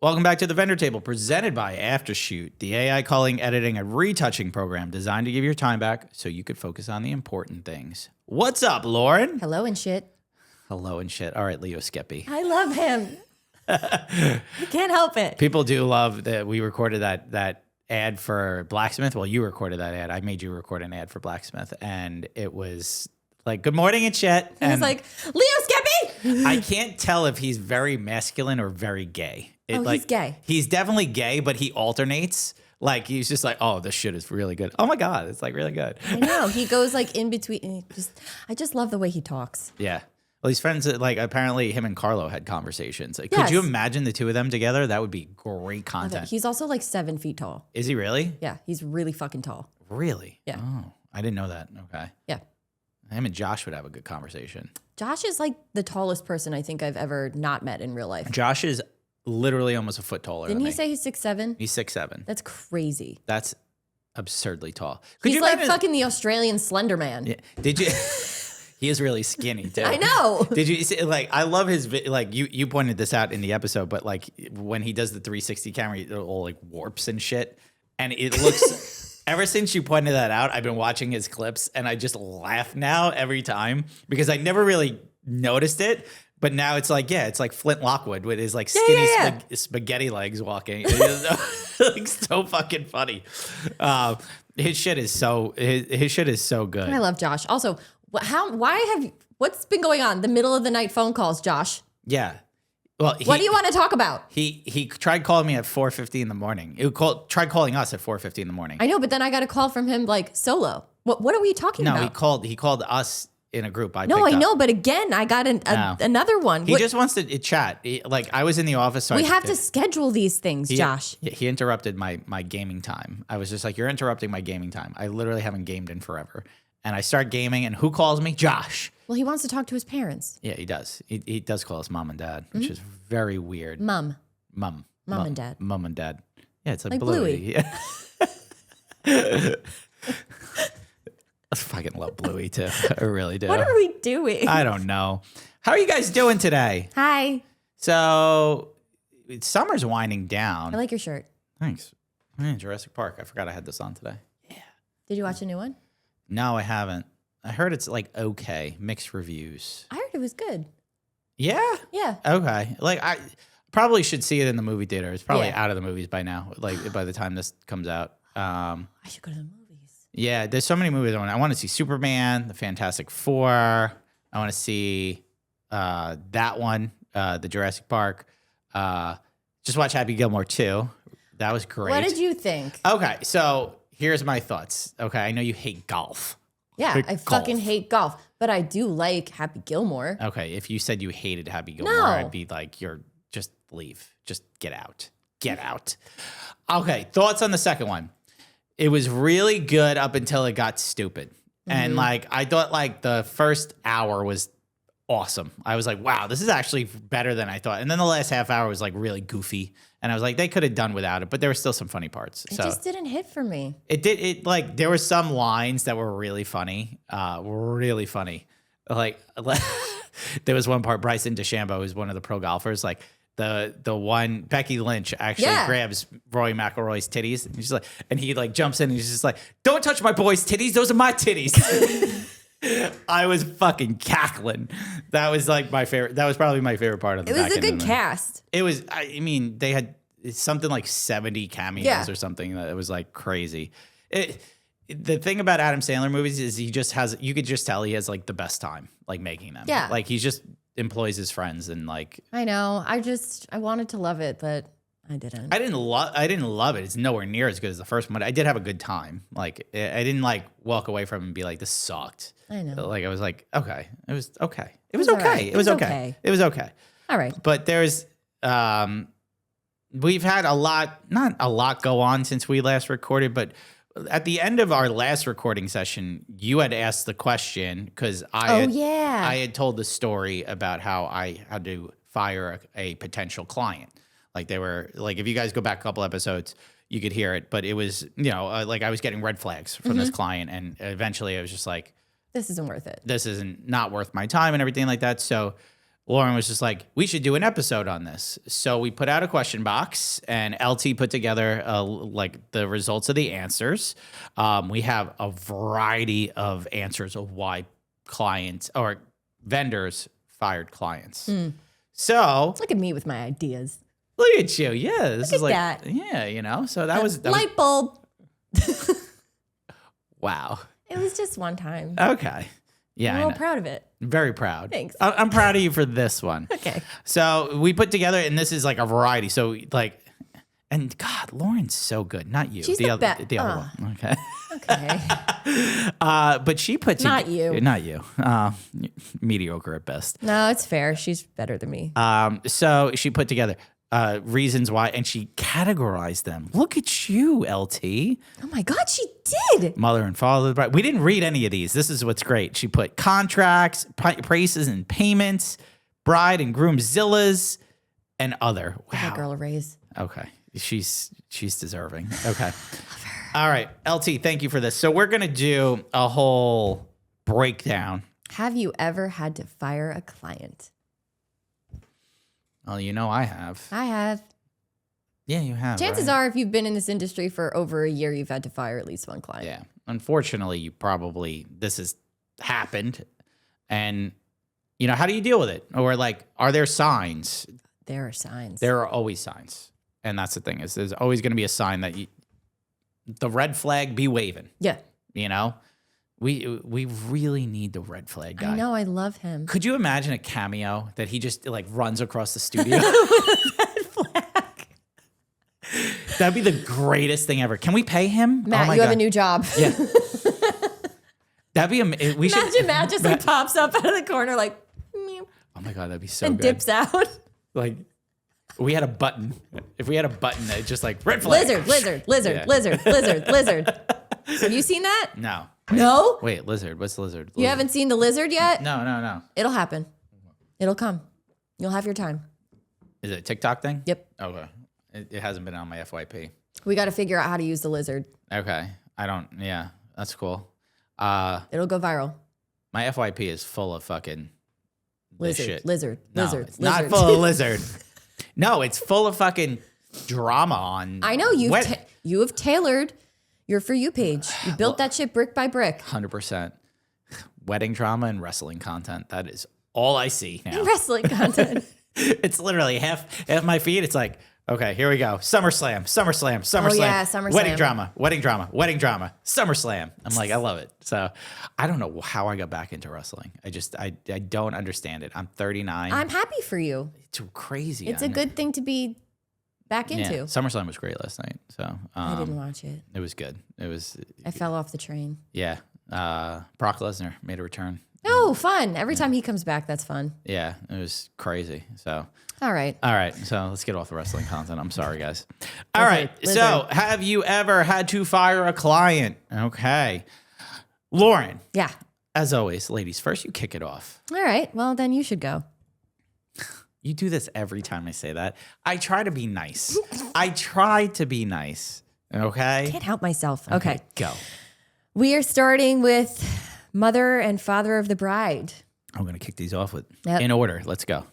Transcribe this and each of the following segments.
Welcome back to the Vendor Table, presented by Aftershoot, the AI calling, editing, and retouching program designed to give your time back so you could focus on the important things. What's up, Lauren? Hello and shit. Hello and shit. All right, Leo Skeppy. I love him. I can't help it. People do love that we recorded that ad for Blacksmith. Well, you recorded that ad. I made you record an ad for Blacksmith, and it was like, good morning and shit. He was like, Leo Skeppy! I can't tell if he's very masculine or very gay. He's gay. He's definitely gay, but he alternates. Like, he's just like, oh, this shit is really good. Oh my God, it's like really good. I know. He goes like in between. And I just love the way he talks. Yeah. Well, he's friends, like, apparently him and Carlo had conversations. Like, Yes. Could you imagine the two of them together? That would be great content. He's also like 7 feet tall. Is he really? Yeah, he's really fucking tall. Really? Yeah. Oh, I didn't know that. Okay. Yeah. Him and Josh would have a good conversation. Josh is like the tallest person I think I've ever not met in real life. Josh is literally almost a foot taller Didn't than he me. say he's 6'7"? He's 6'7". That's crazy. That's absurdly tall. Could He's you like imagine- fucking the Australian Slender Man. Yeah. Did you? He is really skinny too. I know. Did you see? Like, I love his. Like, you pointed this out in the episode, but like when he does the 360 camera, it all like warps and shit, and it looks. Ever since you pointed that out, I've been watching his clips, and I just laugh now every time because I never really noticed it. But now it's like, yeah, it's like Flint Lockwood with his like skinny spaghetti legs walking. It is like so fucking funny. His shit is so good. I love Josh. Also, what's been going on? The middle of the night phone calls, Josh. Yeah. Well, What do you want to talk about? He tried calling me at 4:50 in the morning. Tried calling us at 4:50 in the morning. I know, but then I got a call from him like solo. What are we talking about? No, he called us in a group. I know, but again, I got another one. He just wants to chat. Like, I was in the office. So we have to schedule these things, Josh. He interrupted my gaming time. I was just like, you're interrupting my gaming time. I literally haven't gamed in forever. And I start gaming, and who calls me? Josh. Well, he wants to talk to his parents. Yeah, he does. He does call us mom and dad, which is very weird. Mom And dad. Mom and dad. Yeah, it's like Bluey. Bluey. Yeah. I fucking love Bluey too. I really do. What are we doing? I don't know. How are you guys doing today? Hi. So, summer's winding down. I like your shirt. Thanks. Man, Jurassic Park. I forgot I had this on today. Yeah. Did you watch a new one? No, I haven't. I heard it's like okay, mixed reviews. I heard it was good. Yeah? Yeah. Okay. Like, I probably should see it in the movie theater. It's probably Yeah. out of the movies by now, like by the time this comes out. I should go to the movies. Yeah, there's so many movies I want to see. Superman, The Fantastic Four. I want to see that one, the Jurassic Park. Just watch Happy Gilmore 2. That was great. What did you think? Okay, so here's my thoughts. Okay, I know you hate golf. Yeah, I fucking hate golf, but I do like Happy Gilmore. Okay, if you said you hated Happy Gilmore, No. I'd be like, just leave. Just get out. Get out. Okay, thoughts on the second one. It was really good up until it got stupid. And like, I thought like the first hour was awesome. I was like, wow, this is actually better than I thought. And then the last half hour was like really goofy. And I was like, they could have done without it, but there were still some funny parts. It just didn't hit for me. It like, there were some lines that were really funny. Like, there was one part, Bryson DeChambeau, who's one of the pro golfers, like, the one Becky Lynch actually grabs Rory McIlroy's titties, and he like jumps in and he's just like, "Don't touch my boy's titties; those are my titties." I was fucking cackling. That was like my favorite. That was probably my favorite part of the. It was a good cast. It was. I mean, they had something like 70 cameos or something. That it was like crazy. The thing about Adam Sandler movies is he just has. You could just tell he has like the best time like making them. Yeah, like he's just employs his friends and like. I know. I wanted to love it, but I didn't. I didn't love it. It's nowhere near as good as the first one. But I did have a good time. Like, I didn't like walk away from it and be like, this sucked. I know. Like, I was like, okay. It was okay. It was okay. Right. It was okay. It was okay. All right. But there's we've had not a lot go on since we last recorded, but at the end of our last recording session, you had asked the question because I had told the story about how I had to fire a potential client. Like, they were like, if you guys go back a couple episodes, you could hear it. But it was, like I was getting red flags from this client, and eventually I was just like, this isn't worth it. This isn't not worth my time and everything like that. So Lauren was just like, we should do an episode on this. So we put out a question box, and LT put together like the results of the answers. We have a variety of answers of why clients or vendors fired clients. So Look at me with my ideas. look at you. Yeah, this is like that. Yeah, you know. So that was Light bulb. wow. It was just one time. Okay. Yeah, I'm I real know. proud of it. Very proud. Thanks. I'm proud of you for this one. Okay. So we put together, and this is like a variety. So like, and God, Lauren's so good. Not you. She's the other one. Okay. Okay. But she put Not you. Not you. Mediocre at best. No, it's fair. She's better than me. So she put together reasons why, and she categorized them. Look at you, LT. Oh my God, she did. Mother and father. We didn't read any of these. This is what's great. She put contracts, prices and payments, bride and groom zillas, and other. Give that Wow. girl a raise. Okay. She's deserving. Okay. All right. LT, thank you for this. So we're going to do a whole breakdown. Have you ever had to fire a client? Well, you know I have. I have. Yeah, you have. Chances right? are, if you've been in this industry for over a year, you've had to fire at least one client. Yeah. Unfortunately, this has happened. And, you know, how do you deal with it? Or like, are there signs? There are signs. There are always signs. And that's the thing is there's always going to be a sign that the red flag be waving, Yeah. you know? We really need the red flag guy. I know. I love him. Could you imagine a cameo that he just like runs across the studio? That'd be the greatest thing ever. Can we pay him? Matt, oh my you God. have a new job. Yeah. That'd be we should. Imagine Matt just like pops up out of the corner like, meow, Oh my God, that'd be so and good. dips out. Like we had a button. If we had a button that just like red flag. Lizard. Have you seen that? No. No? Wait, lizard. What's lizard? You haven't seen the lizard yet? No. It'll happen. It'll come. You'll have your time. Is it a TikTok thing? Yep. Okay. It hasn't been on my FYP. We got to figure out how to use the lizard. Okay. Yeah, that's cool. It'll go viral. My FYP is full of fucking this shit. Lizard. No, it's not full of lizard. No, it's full of fucking drama on. I know you have tailored your For You page. You built that shit brick by brick. 100%. Wedding drama and wrestling content. That is all I see now. Wrestling content. It's literally half my feed. It's like, okay, here we go. SummerSlam. Oh, yeah, SummerSlam. Wedding drama. SummerSlam. I'm like, I love it. So I don't know how I got back into wrestling. I don't understand it. I'm 39. I'm happy for you. It's crazy. It's a good thing to be back into. Yeah, SummerSlam was great last night. So I didn't watch it. It was good. It was. I fell off the train. Yeah. Brock Lesnar made a return. Oh, fun. Every time he comes back, that's fun. Yeah, it was crazy. So. All right. So let's get off the wrestling content. I'm sorry, guys. All right. So have you ever had to fire a client? Okay. Lauren. Yeah. As always, ladies first, you kick it off. All right. Well, then you should go. You do this every time I say that. I try to be nice. Okay. Can't help myself. Okay. Go. We are starting with mother and father of the bride. I'm going to kick these off in order. Let's go.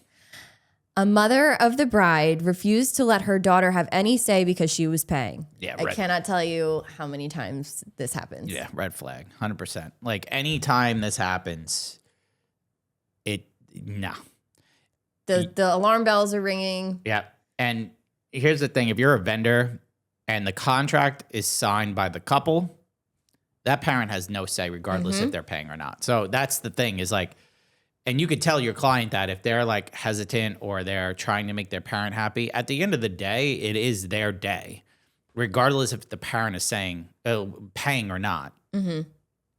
A mother of the bride refused to let her daughter have any say because she was paying. Yeah, I cannot tell you how many times this happens. Yeah, red flag, 100%. Like anytime this happens, no. The alarm bells are ringing. Yeah. And here's the thing. If you're a vendor and the contract is signed by the couple, that parent has no say regardless if they're paying or not. So that's the thing is like, and you could tell your client that if they're like hesitant or they're trying to make their parent happy, at the end of the day, it is their day, regardless if the parent is paying or not.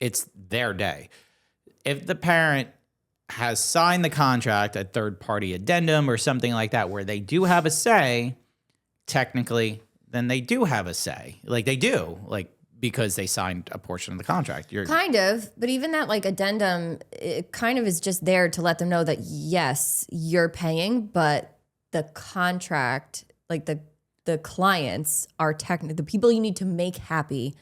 It's their day. If the parent has signed the contract, a third-party addendum or something like that, where they do have a say, technically, then they do have a say. Like they do, like because they signed a portion of the contract. Kind of, but even that like addendum, it kind of is just there to let them know that yes, you're paying, but the contract, like the clients are technically the people you need to make happy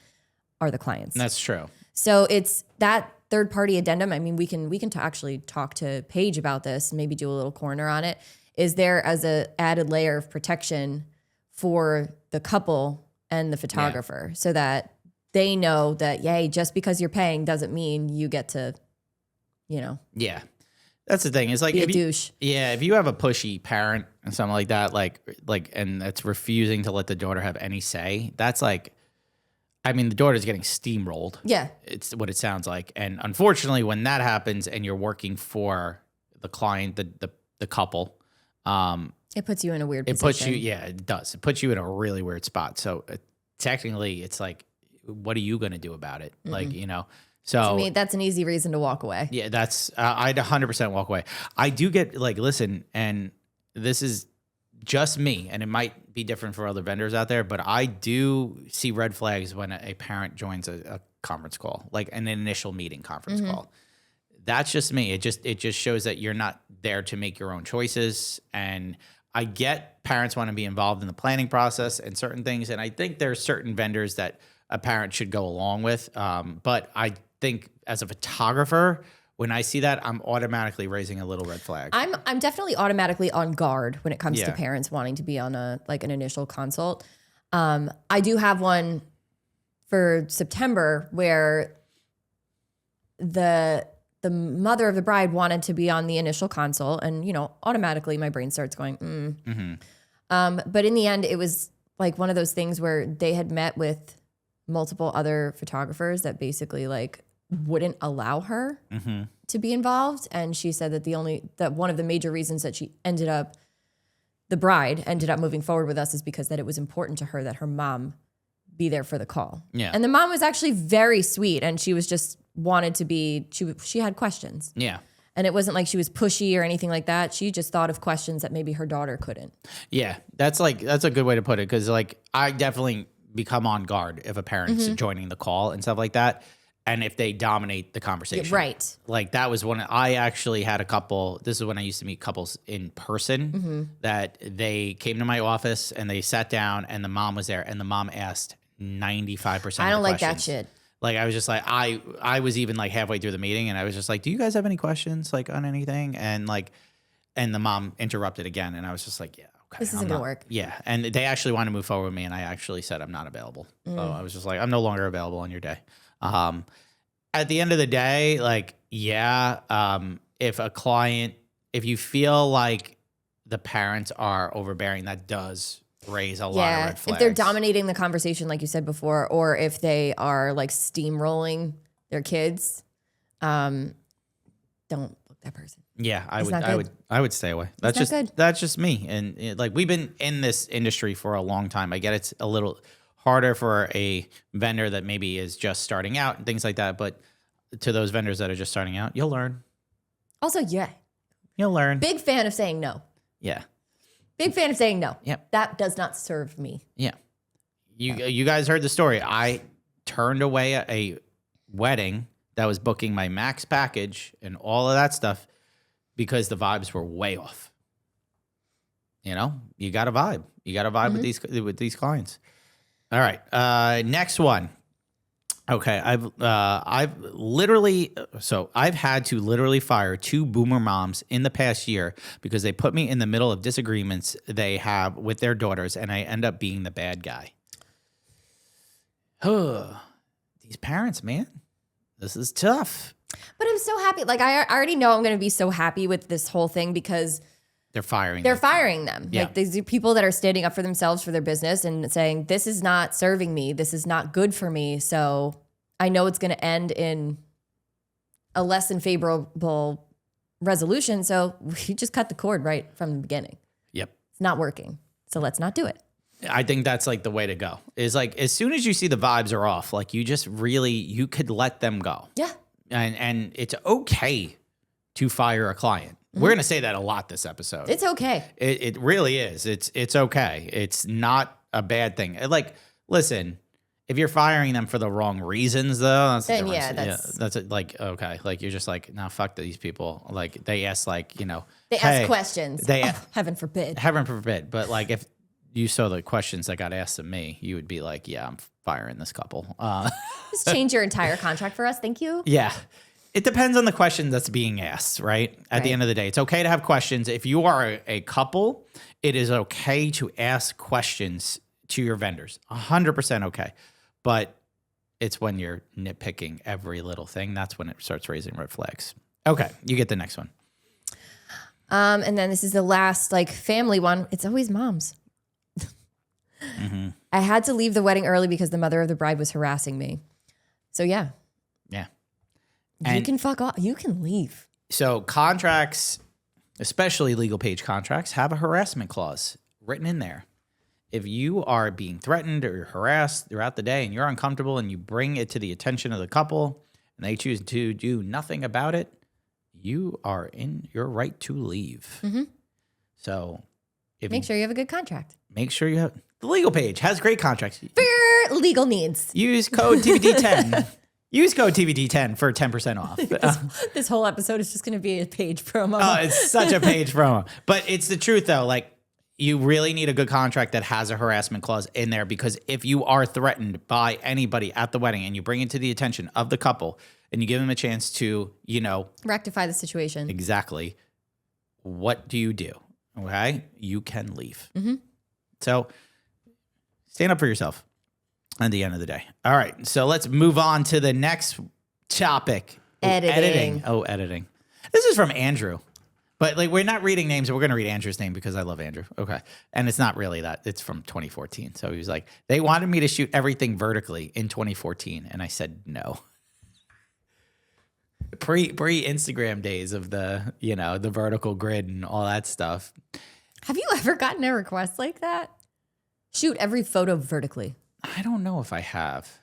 are the clients. That's true. So it's that third party addendum, I mean, we can actually talk to Paige about this and maybe do a little corner on it, is there as a added layer of protection for the couple and the photographer so that they know that, yay, just because you're paying doesn't mean you get to, Yeah. That's the thing. It's like, be a douche. If you have a pushy parent and something like that, and that's refusing to let the daughter have any say, that's like, I mean, the daughter's getting steamrolled. Yeah. It's what it sounds like. And unfortunately, when that happens and you're working for the client, the couple, it puts you in a weird position. It does. It puts you in a really weird spot. So technically, it's like, what are you going to do about it? Mm-hmm. So to me, that's an easy reason to walk away. Yeah, that's I'd 100% walk away. I do get listen, and this is just me, and it might be different for other vendors out there, but I do see red flags when a parent joins a conference call, like an initial meeting conference call. That's just me. It just shows that you're not there to make your own choices. And I get parents want to be involved in the planning process and certain things, and I think there's certain vendors that a parent should go along with. But I think as a photographer, when I see that, I'm automatically raising a little red flag. I'm definitely automatically on guard when it comes to parents wanting to be on an initial consult. I do have one for September where the mother of the bride wanted to be on the initial consult, and automatically my brain starts going. But in the end, it was like one of those things where they had met with multiple other photographers that basically wouldn't allow her to be involved. And she said that one of the major reasons that the bride ended up moving forward with us is because that it was important to her that her mom be there for the call. Yeah. And the mom was actually very sweet, and she was just wanted to be, she had questions. Yeah. And it wasn't like she was pushy or anything like that. She just thought of questions that maybe her daughter couldn't. Yeah. That's a good way to put it. Cause I definitely become on guard if a parent's joining the call and stuff like that. And if they dominate the conversation. Yeah, right. Like that was I actually had a couple, this is when I used to meet couples in person that they came to my office and they sat down and the mom was there and the mom asked 95% I don't of the like that questions. shit. Like I was just like, I was even halfway through the meeting and I was just like, do you guys have any questions on anything? And the mom interrupted again and I was just like, yeah. Okay, this isn't going to work. Yeah. And they actually wanted to move forward with me and I actually said I'm not available. So I was just like, I'm no longer available on your day. At the end of the day, if you feel like the parents are overbearing, that does raise a lot of red flags. If they're dominating the conversation, like you said before, or if they are steamrolling their kids, don't book that person. Yeah, I would stay away. That's just me. And we've been in this industry for a long time. I get it's a little harder for a vendor that maybe is just starting out and things like that. But to those vendors that are just starting out, you'll learn. Also, you'll learn. Big fan of saying no. Yeah. Big fan of saying no. Yep. That does not serve me. Yeah. You guys heard the story. I turned away a wedding that was booking my max package and all of that stuff because the vibes were way off. You got a vibe. You got a vibe with these clients. All right. Next one. Okay. I've had to literally fire 2 boomer moms in the past year because they put me in the middle of disagreements they have with their daughters and I end up being the bad guy. These parents, man, this is tough. But I'm so happy. I already know I'm going to be so happy with this whole thing because they're firing them. Yeah. These are people that are standing up for themselves, for their business and saying, this is not serving me. This is not good for me. So I know it's going to end in a less than favorable resolution. So we just cut the cord right from the beginning. Yep. It's not working. So let's not do it. I think that's the way to go is as soon as you see the vibes are off, you could let them go. Yeah. And it's okay to fire a client. We're going to say that a lot this episode. It's okay. It really is. It's okay. It's not a bad thing. Listen, if you're firing them for the wrong reasons, though, that's then okay. You're just no, fuck these people. They ask they ask questions. Heaven forbid. Heaven forbid. But if you saw the questions that got asked of me, you would be like, yeah, I'm firing this couple. Just change your entire contract for us. Thank you. Yeah. It depends on the question that's being asked, right? At the end of the day, it's okay to have questions. If you are a couple, it is okay to ask questions to your vendors. 100% okay. But it's when you're nitpicking every little thing, that's when it starts raising red flags. Okay, you get the next one. And then this is the last like family one. It's always moms. I had to leave the wedding early because the mother of the bride was harassing me. So yeah. Yeah. You can fuck off. You can leave. So contracts, especially Legal Paige contracts, have a harassment clause written in there. If you are being threatened or harassed throughout the day and you're uncomfortable and you bring it to the attention of the couple and they choose to do nothing about it, you are in your right to leave. So make sure you have a good contract. Make sure you have... The Legal Paige has great contracts. For your legal needs. Use code TVD10. Use code TVD10 for 10% off. This whole episode is just going to be a Paige promo. Oh, it's such a Paige promo. But it's the truth, though. Like, you really need a good contract that has a harassment clause in there, because if you are threatened by anybody at the wedding and you bring it to the attention of the couple and you give them a chance to, rectify the situation. Exactly. What do you do? Okay? You can leave. So stand up for yourself at the end of the day. All right. So let's move on to the next topic. Editing. Editing. This is from Andrew. But like, we're not reading names. We're going to read Andrew's name because I love Andrew. Okay. And it's not really that. It's from 2014. So he was like, they wanted me to shoot everything vertically in 2014. And I said, no. Pre-Instagram days of the, the vertical grid and all that stuff. Have you ever gotten a request like that? Shoot every photo vertically. I don't know if I have.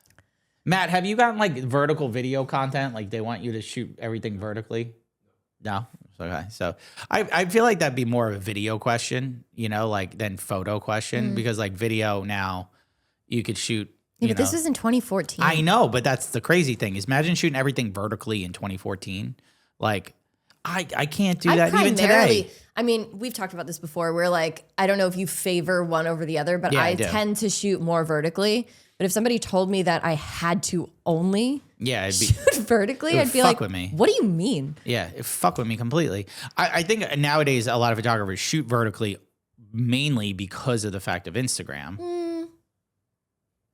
Matt, have you gotten like vertical video content? Like they want you to shoot everything vertically? No? Okay. So I feel like that'd be more of a video question, than photo question, because like video now you could shoot. Yeah, but this was in 2014. I know, but that's the crazy thing is imagine shooting everything vertically in 2014. Like I can't do that even today. I mean, we've talked about this before. Where like, I don't know if you favor one over the other, but I tend to shoot more vertically. But if somebody told me that I had to only shoot vertically, I'd be like, with me. What do you mean? Yeah, it fuck with me completely. I think nowadays a lot of photographers shoot vertically mainly because of the fact of Instagram.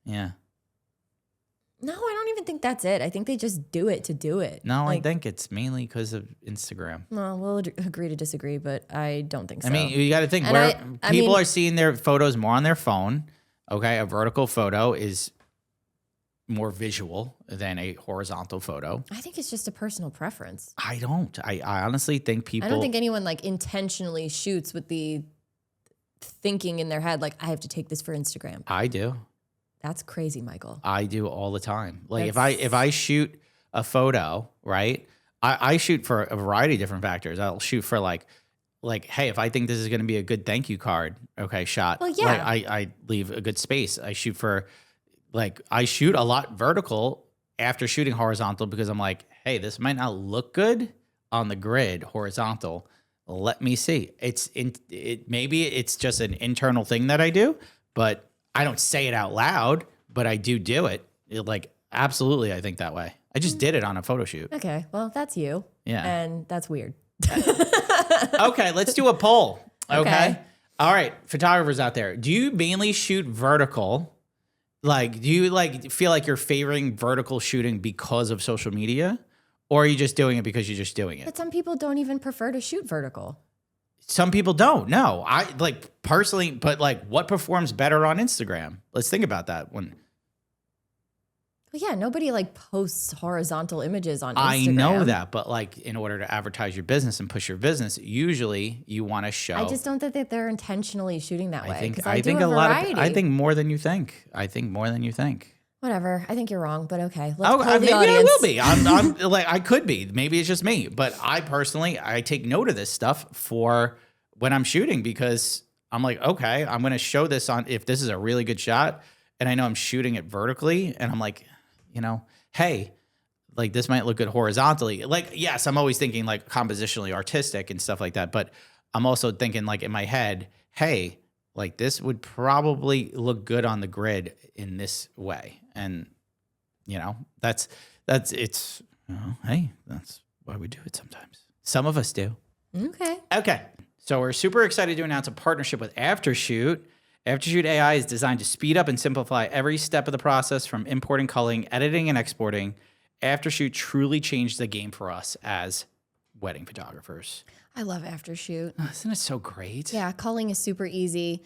Yeah. No, I don't even think that's it. I think they just do it to do it. No, I think it's mainly because of Instagram. No, we'll agree to disagree, but I don't think so. I mean, you got to think where people are seeing their photos more on their phone. Okay, a vertical photo is more visual than a horizontal photo. I think it's just a personal preference. I don't. I honestly think people... I don't think anyone like intentionally shoots with the thinking in their head, like, I have to take this for Instagram. I do. That's crazy, Michael. I do all the time. Like if I shoot a photo, right? I shoot for a variety of different factors. I'll shoot for like, hey, if I think this is going to be a good thank you card, okay, shot. Well, yeah. Like I leave a good space. I shoot for I shoot a lot vertical after shooting horizontal because I'm like, hey, this might not look good on the grid horizontal. Let me see. Maybe it's just an internal thing that I do, but I don't say it out loud, but I do it. Absolutely, I think that way. I just did it on a photo shoot. Okay, well, that's you. Yeah. And that's weird. Okay, let's do a poll. Okay. All right, photographers out there, do you mainly shoot vertical? Do you feel like you're favoring vertical shooting because of social media? Or are you just doing it because you're just doing it? But some people don't even prefer to shoot vertical. Some people don't. No, I personally, but what performs better on Instagram? Let's think about that one. Well, yeah, nobody posts horizontal images on Instagram. I know that, but in order to advertise your business and push your business, usually you want to show. I just don't think that they're intentionally shooting that way. I think a lot of. I think more than you think. Whatever. I think you're wrong, but okay. Let's poll the maybe audience. I will be. I'm I could be. Maybe it's just me, but I personally take note of this stuff for when I'm shooting because I'm like, okay, I'm going to show this on if this is a really good shot, and I know I'm shooting it vertically, and I'm like, hey, this might look good horizontally. Yes, I'm always thinking compositionally artistic and stuff like that, but I'm also thinking in my head, hey, this would probably look good on the grid in this way. And, that's it's, Oh, hey, that's why we do it sometimes. Some of us do. Okay. So we're super excited to announce a partnership with Aftershoot. Aftershoot AI is designed to speed up and simplify every step of the process from importing, culling, editing, and exporting. Aftershoot truly changed the game for us as wedding photographers. I love Aftershoot. Oh, isn't it so great? Yeah, culling is super easy.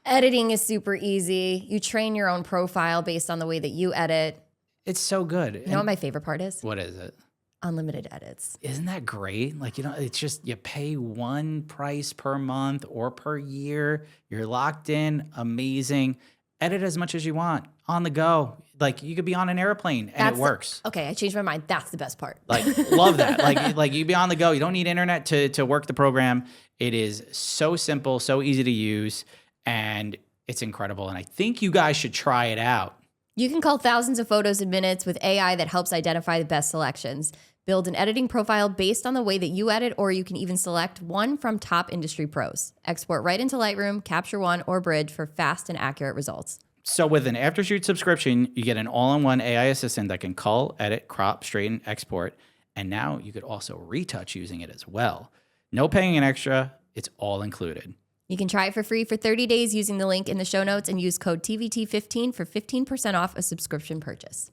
Editing is super easy. You train your own profile based on the way that you edit. It's so good. You know what my favorite part is? What is it? Unlimited edits. Isn't that great? Like, it's just you pay one price per month or per year. You're locked in. Amazing. Edit as much as you want on the go. Like, you could be on an airplane and it works. Okay, I changed my mind. That's the best part. Like, love that. Like you be on the go. You don't need internet to work the program. It is so simple, so easy to use, and it's incredible. And I think you guys should try it out. You can cull thousands of photos in minutes with AI that helps identify the best selections. Build an editing profile based on the way that you edit, or you can even select one from top industry pros. Export right into Lightroom, Capture One, or Bridge for fast and accurate results. So with an Aftershoot subscription, you get an all-in-one AI assistant that can cull, edit, crop, straighten, export, and now you could also retouch using it as well. No paying an extra. It's all included. You can try it for free for 30 days using the link in the show notes and use code TVT15 for 15% off a subscription purchase.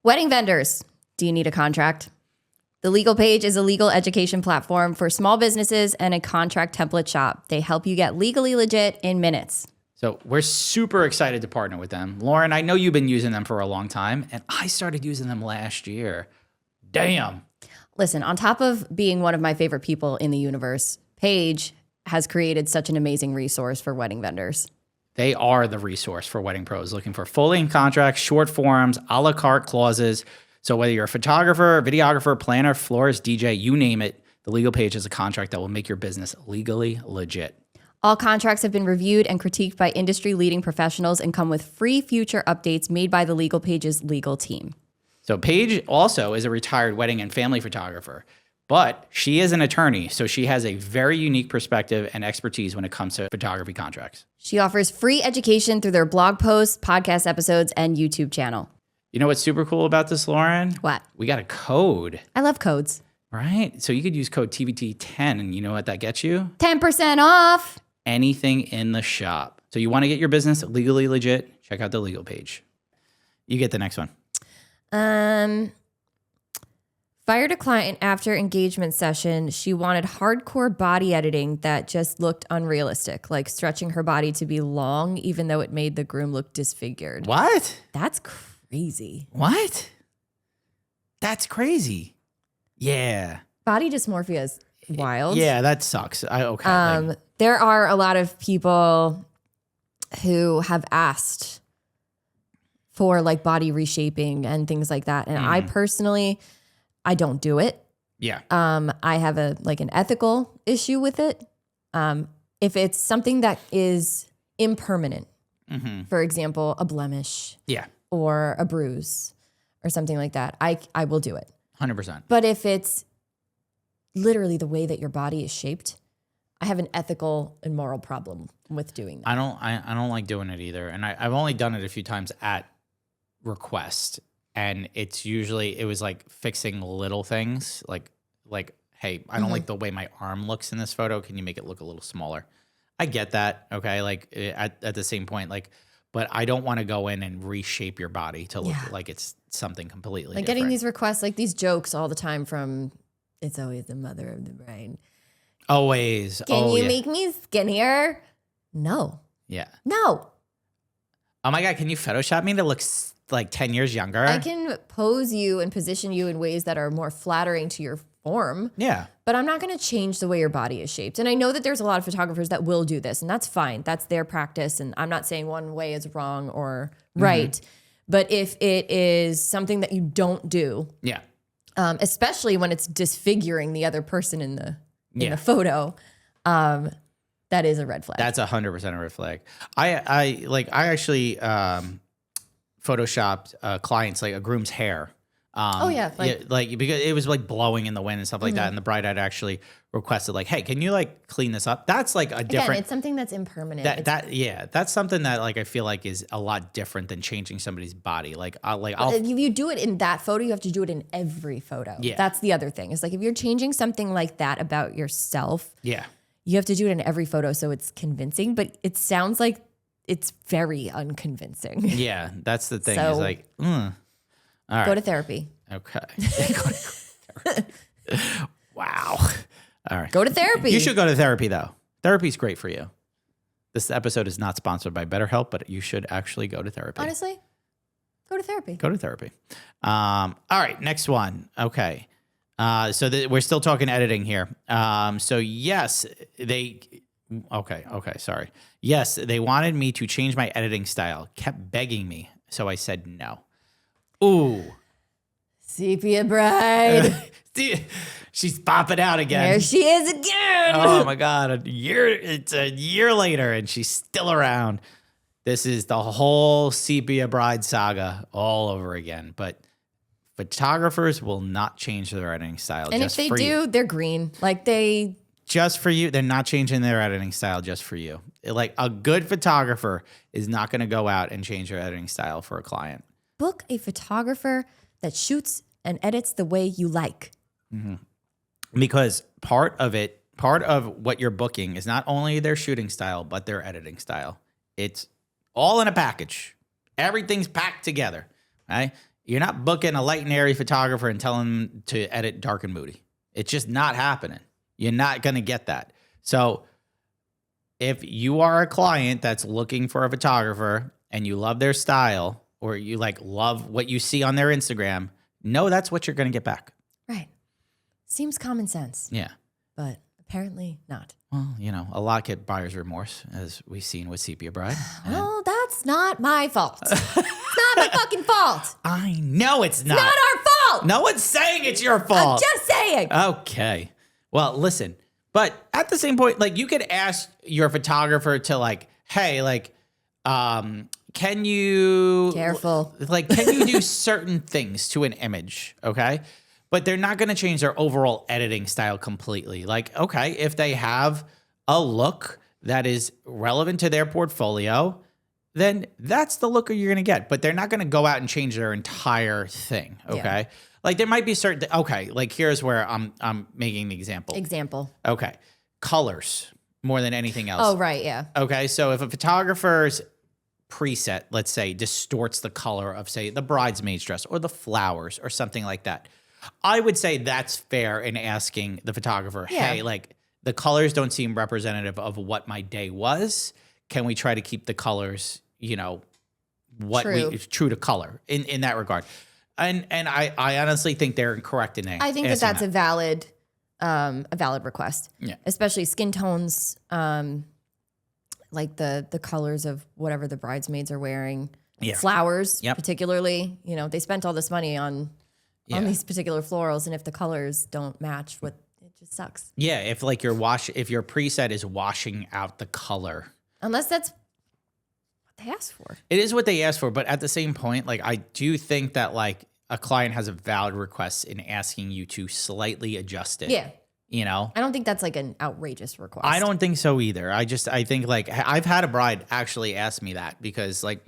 Wedding vendors. Do you need a contract? The Legal Paige is a legal education platform for small businesses and a contract template shop. They help you get legally legit in minutes. So we're super excited to partner with them. Lauren, I know you've been using them for a long time, and I started using them last year. Damn. Listen, on top of being one of my favorite people in the universe, Paige has created such an amazing resource for wedding vendors. They are the resource for wedding pros looking for full-length contracts, short forms, a la carte clauses. So whether you're a photographer, videographer, planner, florist, DJ, you name it, the Legal Paige is a contract that will make your business legally legit. All contracts have been reviewed and critiqued by industry-leading professionals and come with free future updates made by the Legal Paige's legal team. So Paige also is a retired wedding and family photographer, but she is an attorney, so she has a very unique perspective and expertise when it comes to photography contracts. She offers free education through their blog posts, podcast episodes, and YouTube channel. You know what's super cool about this, Lauren? What? We got a code. I love codes. Right? So you could use code TVT10, and you know what that gets you? 10% off. Anything in the shop. So you want to get your business legally legit? Check out the Legal Paige. You get the next one. Fired a client after engagement session. She wanted hardcore body editing that just looked unrealistic, like stretching her body to be long, even though it made the groom look disfigured. What? That's crazy. What? That's crazy. Yeah. Body dysmorphia is wild. Yeah, that sucks. Okay. There are a lot of people who have asked for like body reshaping and things like that. And I personally, I don't do it. Yeah. I have an ethical issue with it. If it's something that is impermanent, for example, a blemish, Yeah. or a bruise or something like that, I will do it. 100%. But if it's literally the way that your body is shaped, I have an ethical and moral problem with doing that. I don't like doing it either. And I've only done it a few times at request. And it's usually, it was like fixing little things like, hey, I don't like the way my arm looks in this photo. Can you make it look a little smaller? I get that. Okay. Like at the same point, but I don't want to go in and reshape your body to look like it's something completely different. Getting these requests, these jokes all the time from, it's always the mother of the bride. Always. Can you make me skinnier? No. Yeah. No. Oh my God. Can you Photoshop me to look like 10 years younger? I can pose you and position you in ways that are more flattering to your form. Yeah. But I'm not going to change the way your body is shaped. And I know that there's a lot of photographers that will do this, and that's fine. That's their practice. And I'm not saying one way is wrong or right. But if it is something that you don't do, yeah, especially when it's disfiguring the other person in the photo, that is a red flag. That's 100% a red flag. I actually photoshopped clients, like a groom's hair, Oh, yeah, like because it was like blowing in the wind and stuff like that. And the bride had actually requested like, hey, can you like clean this up? That's like a different. Again, it's something that's impermanent. That's something that like I feel like is a lot different than changing somebody's body. Like if you do it in that photo, you have to do it in every photo. Yeah. That's the other thing. It's like if you're changing something like that about yourself, yeah. you have to do it in every photo so it's convincing. But it sounds like it's very unconvincing. Yeah, that's the thing. So, is like, all right. Go to therapy. Okay. Wow. All right. Go to therapy. You should go to therapy though. Therapy's great for you. This episode is not sponsored by BetterHelp, but you should actually go to therapy. Honestly, go to therapy. Go to therapy. All right, next one. Okay. So we're still talking editing here. So yes, sorry. Yes, they wanted me to change my editing style, kept begging me. So I said no. Ooh. Sepia bride. She's popping out again. There she is again. Oh my God. It's a year later and she's still around. This is the whole Sepia bride saga all over again. But photographers will not change their editing style. And if they do, they're green. Like just for you, they're not changing their editing style just for you. Like a good photographer is not going to go out and change their editing style for a client. Book a photographer that shoots and edits the way you like. Mm-hmm. Because part of what you're booking is not only their shooting style, but their editing style. It's all in a package. Everything's packed together, right? You're not booking a light and airy photographer and telling them to edit dark and moody. It's just not happening. You're not going to get that. So if you are a client that's looking for a photographer and you love their style or you like love what you see on their Instagram, know that's what you're going to get back. Right. Seems common sense. Yeah. But apparently not. Well, a lot get buyer's remorse, as we've seen with Sepia Bride. Well, that's not my fault. It's not my fucking fault. I know it's not. It's not our fault. No one's saying it's your fault. I'm just saying. Okay. Well, listen, but at the same point, like you could ask your photographer to like, hey, like, can you can you do certain things to an image? Okay. But they're not going to change their overall editing style completely. Like, okay, if they have a look that is relevant to their portfolio, then that's the look you're going to get. But they're not going to go out and change their entire thing. Okay. Yeah. Like there might be certain, okay, like here's where I'm making the example. Okay. Colors more than anything else. Oh, right. Yeah. Okay. So if a photographer's preset, let's say, distorts the color of, say, the bridesmaid's dress or the flowers or something like that, I would say that's fair in asking the photographer, hey, like the colors don't seem representative of what my day was. Can we try to keep the colors, true to color in that regard? And I honestly think they're correct in that. I think that's a valid request. Yeah. Especially skin tones, like the colors of whatever the bridesmaids are wearing. Yeah. Flowers, particularly, they spent all this money on these particular florals, and if the colors don't match, it just sucks. Yeah, if like your preset is washing out the color, unless that's what they asked for. It is what they asked for, but at the same point, like I do think that like a client has a valid request in asking you to slightly adjust it. Yeah. I don't think that's like an outrageous request. I don't think so either. I think like I've had a bride actually ask me that because like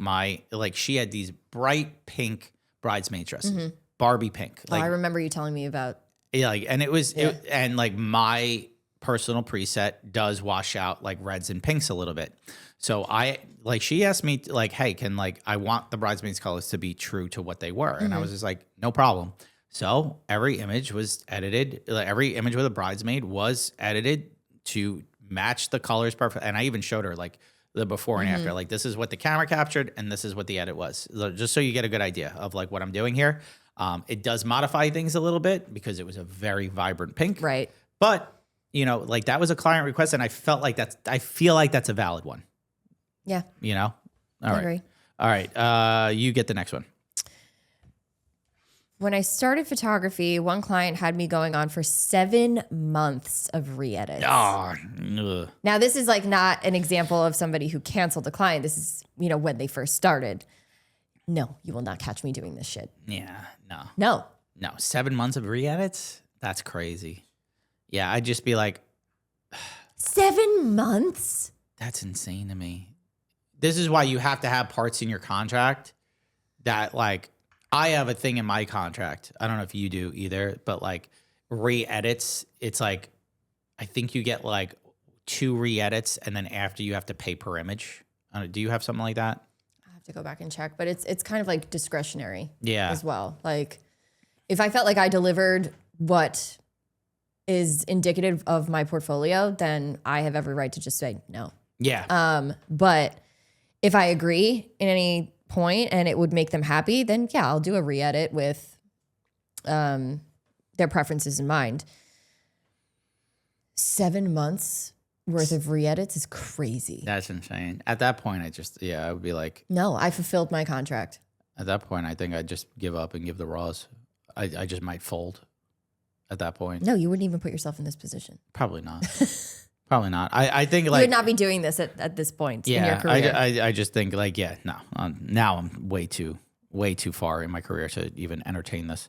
she had these bright pink bridesmaid dresses. Mm-hmm. Barbie pink. Like, I remember you telling me about. Yeah, like, and it was, and like my personal preset does wash out like reds and pinks a little bit. So she asked me like, hey, I want the bridesmaids colors to be true to what they were. Mm-hmm. And I was just like, no problem. So every image was edited. Every image with a bridesmaid was edited to match the colors perfect. And I even showed her like the before and after, like this is what the camera captured and this is what the edit was. Just so you get a good idea of like what I'm doing here. It does modify things a little bit because it was a very vibrant pink. Right. But, like that was a client request and I feel like that's a valid one. Yeah. All I right. agree. All right. You get the next one. When I started photography, one client had me going on for 7 months of re-edits. Oh, now, this is like not an example of somebody who canceled a client. This is, when they first started. No, you will not catch me doing this shit. Yeah, no. No, No, 7 months of re-edits? That's crazy. Yeah, I'd just be like, 7 months? that's insane to me. This is why you have to have parts in your contract that, like, I have a thing in my contract. I don't know if you do either, but like re-edits, it's like, I think you get like 2 re-edits, and then after you have to pay per image. Do you have something like that? I have to go back and check, but it's kind of like discretionary as well. Like if I felt like I delivered what is indicative of my portfolio, then I have every right to just say no. Yeah. But if I agree in any point and it would make them happy, then yeah, I'll do a re-edit with their preferences in mind. 7 months worth of re-edits is crazy. That's insane. At that point, I would be like, No, I fulfilled my contract. at that point, I think I'd just give up and give the raws. I just might fold at that point. No, you wouldn't even put yourself in this position. Probably not. Probably not. I think You like, would not be doing this at this point in your career. I just think like, yeah, no. Now I'm way too far in my career to even entertain this.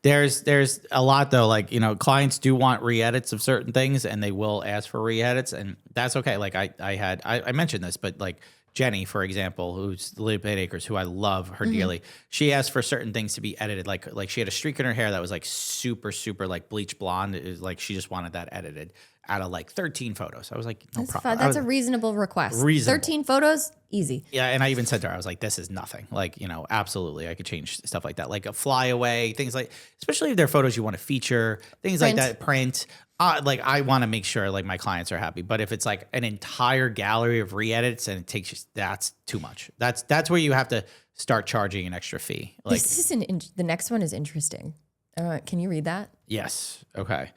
There's a lot though, like, you know, clients do want re-edits of certain things, and they will ask for re-edits, and that's okay. Like I mentioned this, but like Jenny, for example, who's the Legal Paige Acres, who I love her dearly, she asked for certain things to be edited. Like she had a streak in her hair that was like super like bleach blonde. It was like she just wanted that edited out of like 13 photos. I was like, no problem. That's a reasonable request. Reasonable. 13 photos, easy. Yeah, and I even said to her, I was like, this is nothing. Like, you know, absolutely, I could change stuff like that. Like a flyaway, things like, especially if they're photos you want to feature, things like that, print. Like, I want to make sure, like, my clients are happy. But if it's, like, an entire gallery of re-edits and it takes you, that's too much. That's where you have to start charging an extra fee. Like, This is the next one is interesting. Can you read that? yes, okay.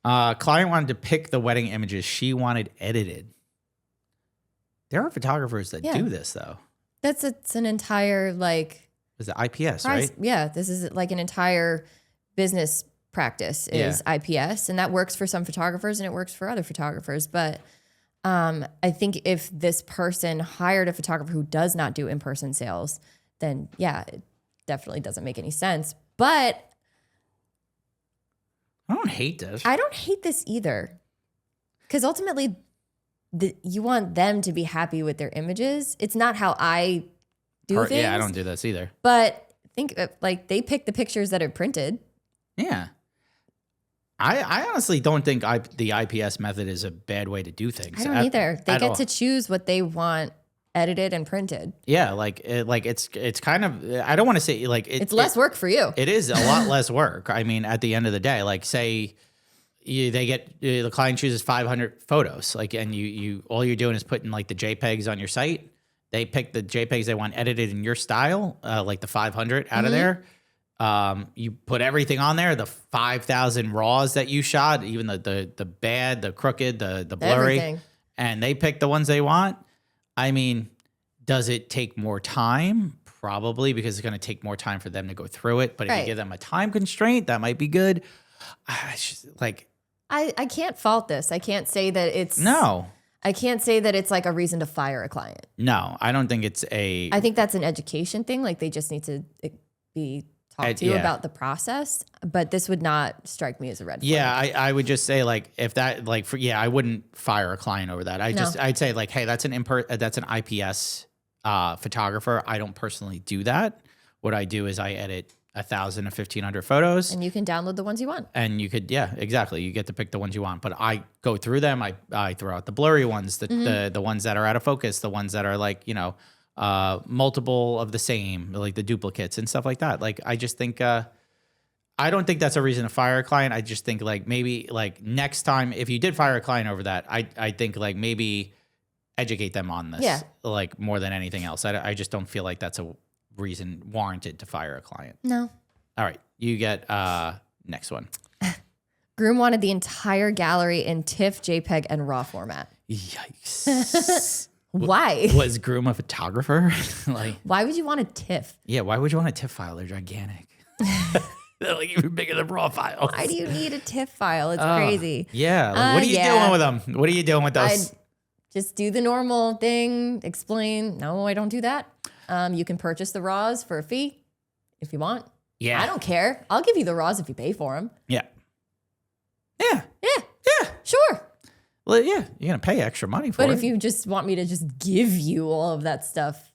Client wanted to pick the wedding images she wanted edited. There are photographers that do this, though. It's an entire, like... Is it IPS, right? Yeah, this is like an entire business practice is IPS, and that works for some photographers and it works for other photographers. But I think if this person hired a photographer who does not do in-person sales, then yeah, it definitely doesn't make any sense. But I don't hate this. I don't hate this either, because ultimately you want them to be happy with their images. It's not how I do things. Yeah, I don't do this either. But think like they pick the pictures that are printed. Yeah. I honestly don't think the IPS method is a bad way to do things. I don't either. They get to choose what they want edited and printed. Yeah, it's kind of, I don't want to say like it's less work for you. It is a lot less work. I mean, at the end of the day, like say the client chooses 500 photos, like, and you all you're doing is putting like the JPEGs on your site. They pick the JPEGs they want edited in your style, like the 500 out of there. You put everything on there, the 5,000 raws that you shot, even the bad, the crooked, the blurry, everything. And they pick the ones they want. I mean, does it take more time? Probably, because it's going to take more time for them to go through it. But if you give them a time constraint, that might be good. I can't fault this. I can't say that it's... No. I can't say that it's like a reason to fire a client. No, I don't think it's a... I think that's an education thing. Like they just need to be talked to about the process. But this would not strike me as a red flag. Yeah, I would just say like if that like I wouldn't fire a client over that. I'd say like, hey, that's an IPS photographer. I don't personally do that. What I do is I edit 1,000 to 1,500 photos, and you can download the ones you want. And you could, yeah, exactly. You get to pick the ones you want. But I go through them. I throw out the blurry ones, the ones that are out of focus, the ones that are like, you know, multiple of the same, like the duplicates and stuff like that. Like I just think I don't think that's a reason to fire a client. I just think like maybe like next time if you did fire a client over that, I think like maybe educate them on this, like more than anything else. I just don't feel like that's a reason warranted to fire a client. No. All right, you get next one. Groom wanted the entire gallery in TIFF, JPEG, and RAW format. Yikes. Why? Was Groom a photographer? Like, why would you want a TIFF? Yeah, why would you want a TIFF file? They're gigantic. They're like even bigger than RAW files. Why do you need a TIFF file? It's crazy. Yeah. Like, what are you doing with them? What are you doing with those? Just do the normal thing. Explain. No, I don't do that. You can purchase the RAWs for a fee if you want. Yeah. I don't care. I'll give you the raws if you pay for them. Yeah. Yeah. Yeah, sure. Well, yeah, you're going to pay extra money for it. But if you just want me to just give you all of that stuff,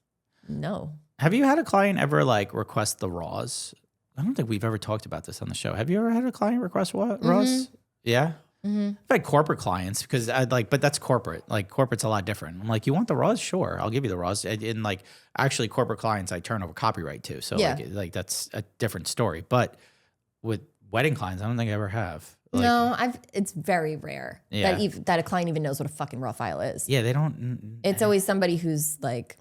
no. Have you had a client ever like request the raws? I don't think we've ever talked about this on the show. Have you ever had a client request raws? Yeah. I've had corporate clients because I'd like, but that's corporate. Like corporate's a lot different. I'm like, you want the raws? Sure, I'll give you the raws. And like, actually, corporate clients I turn over copyright to, so like that's a different story. But with wedding clients, I don't think I ever have. Like, No, it's very rare that a client even knows what a fucking raw file is. Yeah, they don't. It's always somebody who's like,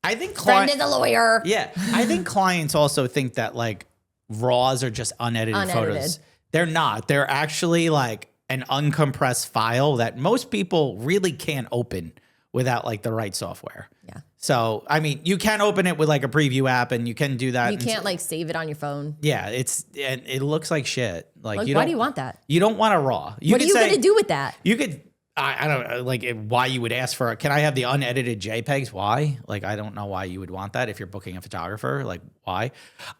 I think friend is a lawyer. Yeah, I think clients also think that like raws are just unedited photos. They're not. They're actually like an uncompressed file that most people really can't open without like the right software. Yeah. So, I mean, you can open it with like a preview app and you can do that. You can't like save it on your phone. Yeah, it looks like shit. Like why do you want that? You don't want a raw. What are you going to do with that? You could, I don't know, like why you would ask for it. Can I have the unedited JPEGs? Why? Like, I don't know why you would want that if you're booking a photographer. Like, why?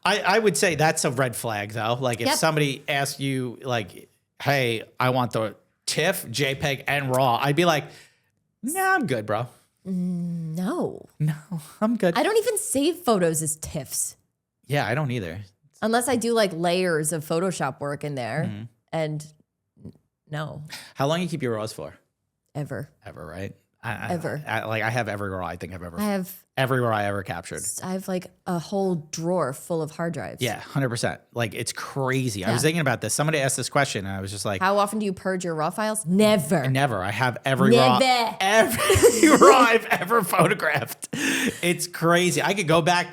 I would say that's a red flag though. Like if somebody asked you like, hey, I want the TIFF, JPEG, and RAW, I'd be like, nah, I'm good, bro. No, I'm good. I don't even save photos as TIFFs. Yeah, I don't either. Unless I do like layers of Photoshop work in there. And no. How long you keep your RAWs for? Ever, right? Ever. I have every RAW I think I've ever. Every RAW I ever captured. I have like a whole drawer full of hard drives. Yeah, 100%. Like it's crazy. Yeah. I was thinking about this. Somebody asked this question, and I was just like, "How often do you purge your RAW files?" Never. Never. I have every RAW I've ever photographed. It's crazy. I could go back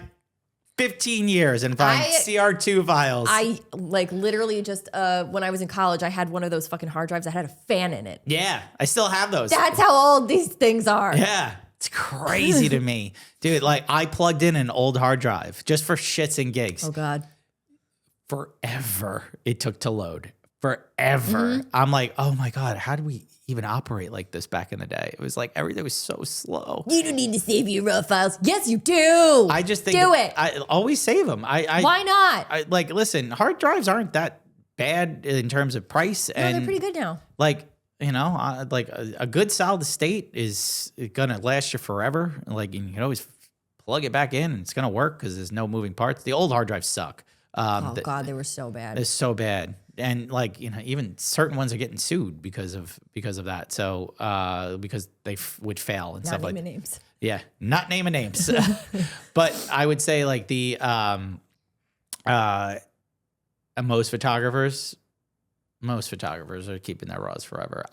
15 years and find CR2 files. I like literally just when I was in college, I had one of those fucking hard drives that had a fan in it. Yeah, I still have those. That's how old these things are. Yeah, it's crazy to me. Dude, like I plugged in an old hard drive just for shits and gigs. Oh God. Forever it took to load. Forever. I'm like, oh my God, how did we even operate like this back in the day? It was like everything was so slow. You don't need to save your RAW files. Yes, you do. I just think I always save them. Why not? Like, listen, hard drives aren't that bad in terms of price. No, they're pretty good now. Like, you know, like a good solid state is gonna last you forever. Like, you can always plug it back in and it's gonna work because there's no moving parts. The old hard drives suck. Oh God, they were so bad. It's so bad. And like, you know, even certain ones are getting sued because of that. So because they would fail and stuff like that. Names. Yeah, not naming names. But I would say like the most photographers are keeping their RAWs forever.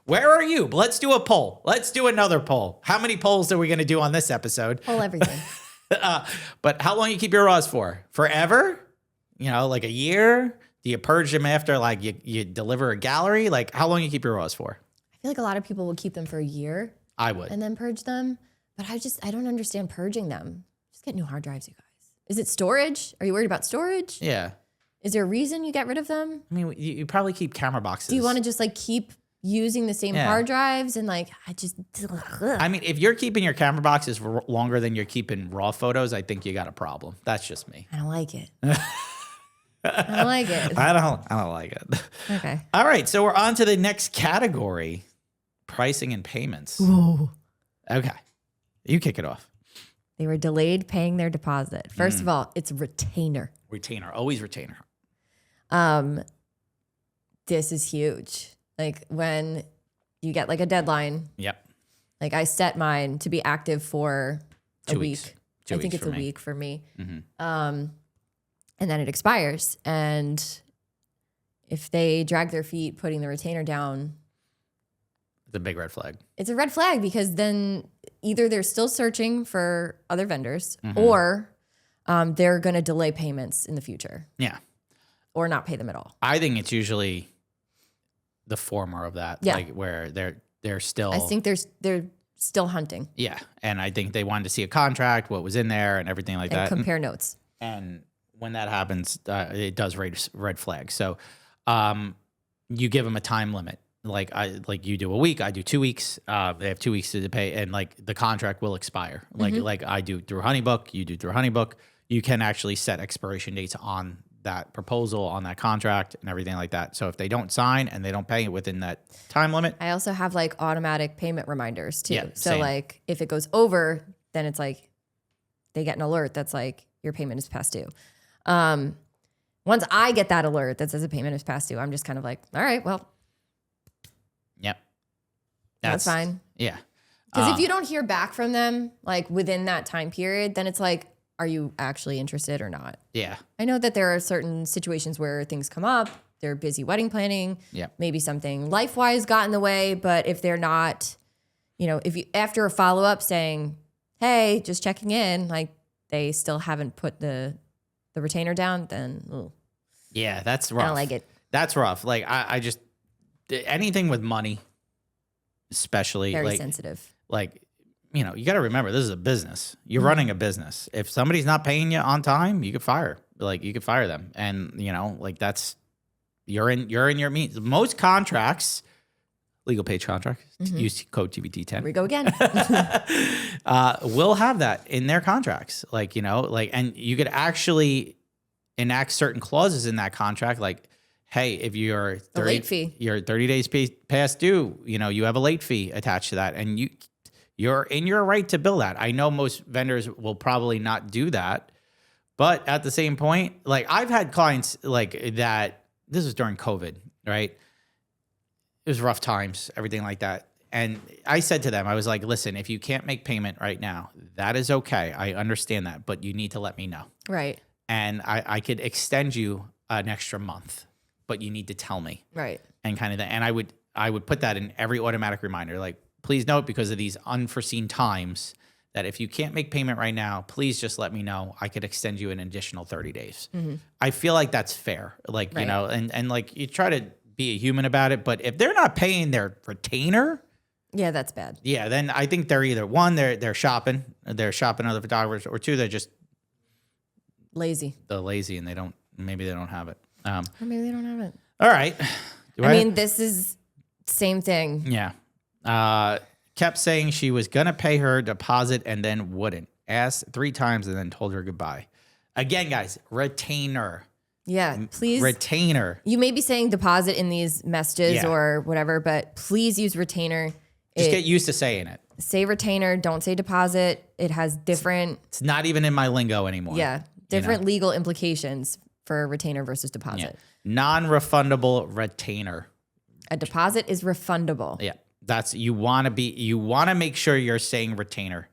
Where are you? Let's do a poll. Let's do another poll. How many polls are we going to do on this episode? Poll everything. But how long you keep your RAWs for? Forever? You know, like a year? Do you purge them after like you deliver a gallery? Like how long you keep your RAWs for? I feel like a lot of people would keep them for a year. I would. And then purge them. But I don't understand purging them. Just get new hard drives, you guys. Is it storage? Are you worried about storage? Yeah. Is there a reason you get rid of them? I mean, you probably keep camera boxes. Do you want to just like keep using the same hard drives and like I mean, if you're keeping your camera boxes for longer than you're keeping RAW photos, I think you got a problem. That's just me. I don't like it. I don't like it. I don't like it. Okay. All right, so we're on to the next category, pricing and payments. Whoa. Okay. You kick it off. They were delayed paying their deposit. First of all, it's retainer. Retainer, always retainer. This is huge. Like when you get like a deadline. Yep. Like I set mine to be active for a week. I think it's a week for me. And then it expires. And if they drag their feet putting the retainer down, it's a big red flag. It's a red flag because then either they're still searching for other vendors or they're going to delay payments in the future. Yeah. Or not pay them at all. I think it's usually the former of that. Yeah. Like where they're still. I think they're still hunting. Yeah. And I think they wanted to see a contract, what was in there and everything like that. Compare notes. And when that happens, it does raise red flags. So you give them a time limit. Like you do a week, I do 2 weeks. They have 2 weeks to pay, and like the contract will expire. Like I do through Honeybook, you do through Honeybook. you can actually set expiration dates on that proposal, on that contract, and everything like that. So if they don't sign and they don't pay it within that time limit. I also have like automatic payment reminders too. Yeah, so same. like if it goes over, then it's like they get an alert that's like your payment is past due. Once I get that alert that says a payment is past due, I'm just kind of like, all right, well, Yep. that's fine. Yeah. Because if you don't hear back from them like within that time period, then it's like, are you actually interested or not? Yeah. I know that there are certain situations where things come up. They're busy wedding planning. Yeah. Maybe something life-wise got in the way. But if they're not, if you after a follow-up saying, hey, just checking in, like they still haven't put the retainer down, then ooh, Yeah, that's rough. I don't like it. That's rough. Like I just anything with money, especially Very like sensitive. like you got to remember this is a business. You're running a business. If somebody's not paying you on time, you could fire. Like you could fire them, and like that's you're in your means. Most contracts, Legal Paige contract, use code TBT10. Here we go again. Will have that in their contracts. Like and you could actually enact certain clauses in that contract, like, hey, if you're 30, late fee. You're 30 days past due, you have a late fee attached to that, and you're in your right to bill that. I know most vendors will probably not do that, but at the same point, like I've had clients like that. This was during COVID, right? It was rough times, everything like that. And I said to them, I was like, listen, if you can't make payment right now, that is okay. I understand that, but you need to let me know. Right. And I could extend you an extra month, but you need to tell me. Right. And kind of that. And I would put that in every automatic reminder. Like, please note, because of these unforeseen times, that if you can't make payment right now, please just let me know. I could extend you an additional 30 days. Mm-hmm. I feel like that's fair. Like, right. And like you try to be a human about it, but if they're not paying their retainer, yeah, that's bad. Yeah, then I think they're either one, they're shopping other photographers, or two, they're just lazy. They're lazy and maybe they don't have it. Or maybe they don't have it. All right. I mean, this is same thing. Yeah. Kept saying she was gonna pay her deposit and then wouldn't. Asked 3 times and then told her goodbye. Again, guys, retainer. Yeah, please. Retainer. You may be saying deposit in these messages or whatever, but please use retainer. Just get used to saying it. Say retainer. Don't say deposit. It has different. It's not even in my lingo anymore. Yeah, different legal implications for retainer versus deposit. Yeah. Non-refundable retainer. A deposit is refundable. Yeah, that's you want to make sure you're saying retainer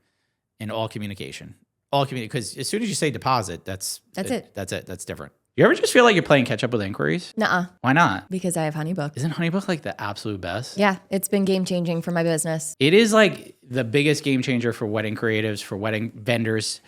in all communication. Because as soon as you say deposit, that's it. That's it. That's different. You ever just feel like you're playing catch up with inquiries? Nuh-uh. Why not? Because I have HoneyBook. Isn't HoneyBook like the absolute best? Yeah, it's been game changing for my business. It is like the biggest game changer for wedding creatives, for wedding vendors.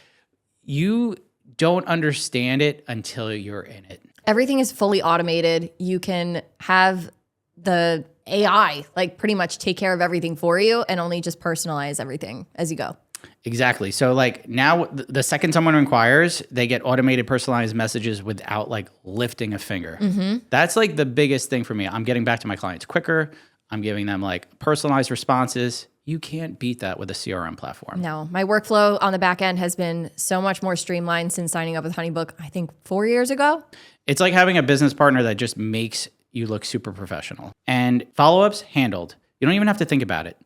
You don't understand it until you're in it. Everything is fully automated. You can have the AI like pretty much take care of everything for you and only just personalize everything as you go. Exactly. So like now the second someone inquires, they get automated personalized messages without like lifting a finger. Mm-hmm. That's like the biggest thing for me. I'm getting back to my clients quicker. I'm giving them like personalized responses. You can't beat that with a CRM platform. No, my workflow on the back end has been so much more streamlined since signing up with HoneyBook, I think 4 years ago. It's like having a business partner that just makes you look super professional. And follow-ups handled. You don't even have to think about it.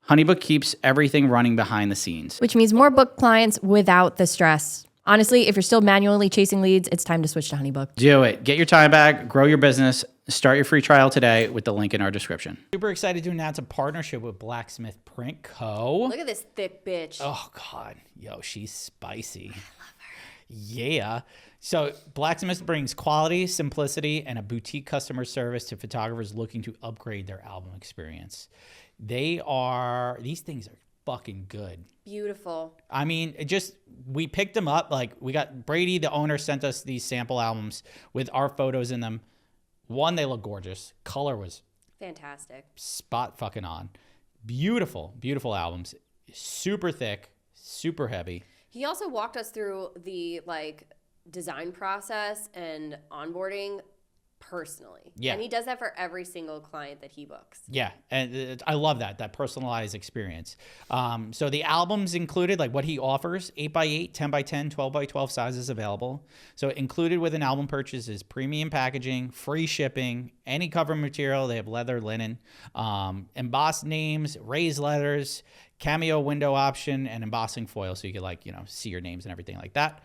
HoneyBook keeps everything running behind the scenes. Which means more book clients without the stress. Honestly, if you're still manually chasing leads, it's time to switch to HoneyBook. Do it. Get your time back. Grow your business. Start your free trial today with the link in our description. Super excited to announce a partnership with Blacksmith Print Co. Look at this thick bitch. Oh, God. Yo, she's spicy. I love her. Yeah. So Blacksmith brings quality, simplicity, and a boutique customer service to photographers looking to upgrade their album experience. These things are fucking good. Beautiful. I mean, we picked them up. Like, we got Brady, the owner, sent us these sample albums with our photos in them. One, they look gorgeous. Color was fantastic. Spot fucking on. Beautiful, beautiful albums. Super thick, super heavy. He also walked us through the design process and onboarding personally. Yeah. And he does that for every single client that he books. Yeah, and I love that personalized experience. So the albums included, like what he offers, 8x8, 10x10, 12x12 sizes available. So included with an album purchase is premium packaging, free shipping, any cover material. They have leather, linen, embossed names, raised letters, cameo window option, and embossing foil, so you could like, see your names and everything like that.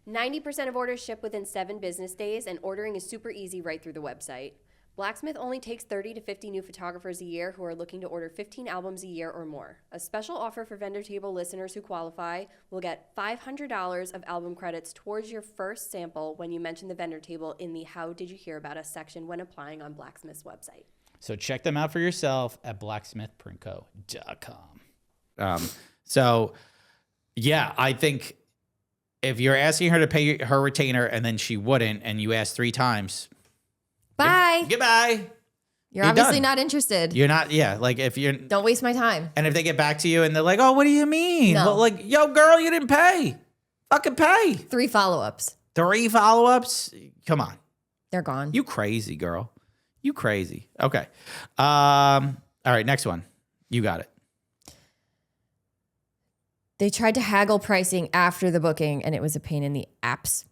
90% of orders ship within 7 business days, and ordering is super easy right through the website. Blacksmith only takes 30 to 50 new photographers a year who are looking to order 15 albums a year or more. A special offer for Vendor Table listeners who qualify will get $500 of album credits towards your first sample when you mention the Vendor Table in the How Did You Hear About Us section when applying on Blacksmith's website. So check them out for yourself at blacksmithprintco.com. So, yeah, I think if you're asking her to pay her retainer and then she wouldn't, and you ask 3 times, Bye. Goodbye. You're obviously done. not interested. You're not, like if you're, Don't waste my time. and if they get back to you and they're like, oh, what do you mean? No. Well, like, yo, girl, you didn't pay. Fucking pay. 3 follow-ups. 3 follow-ups? Come on. They're gone. You crazy, girl. You crazy. Okay. All right, next one. You got it. They tried to haggle pricing after the booking, and it was a pain in the ass.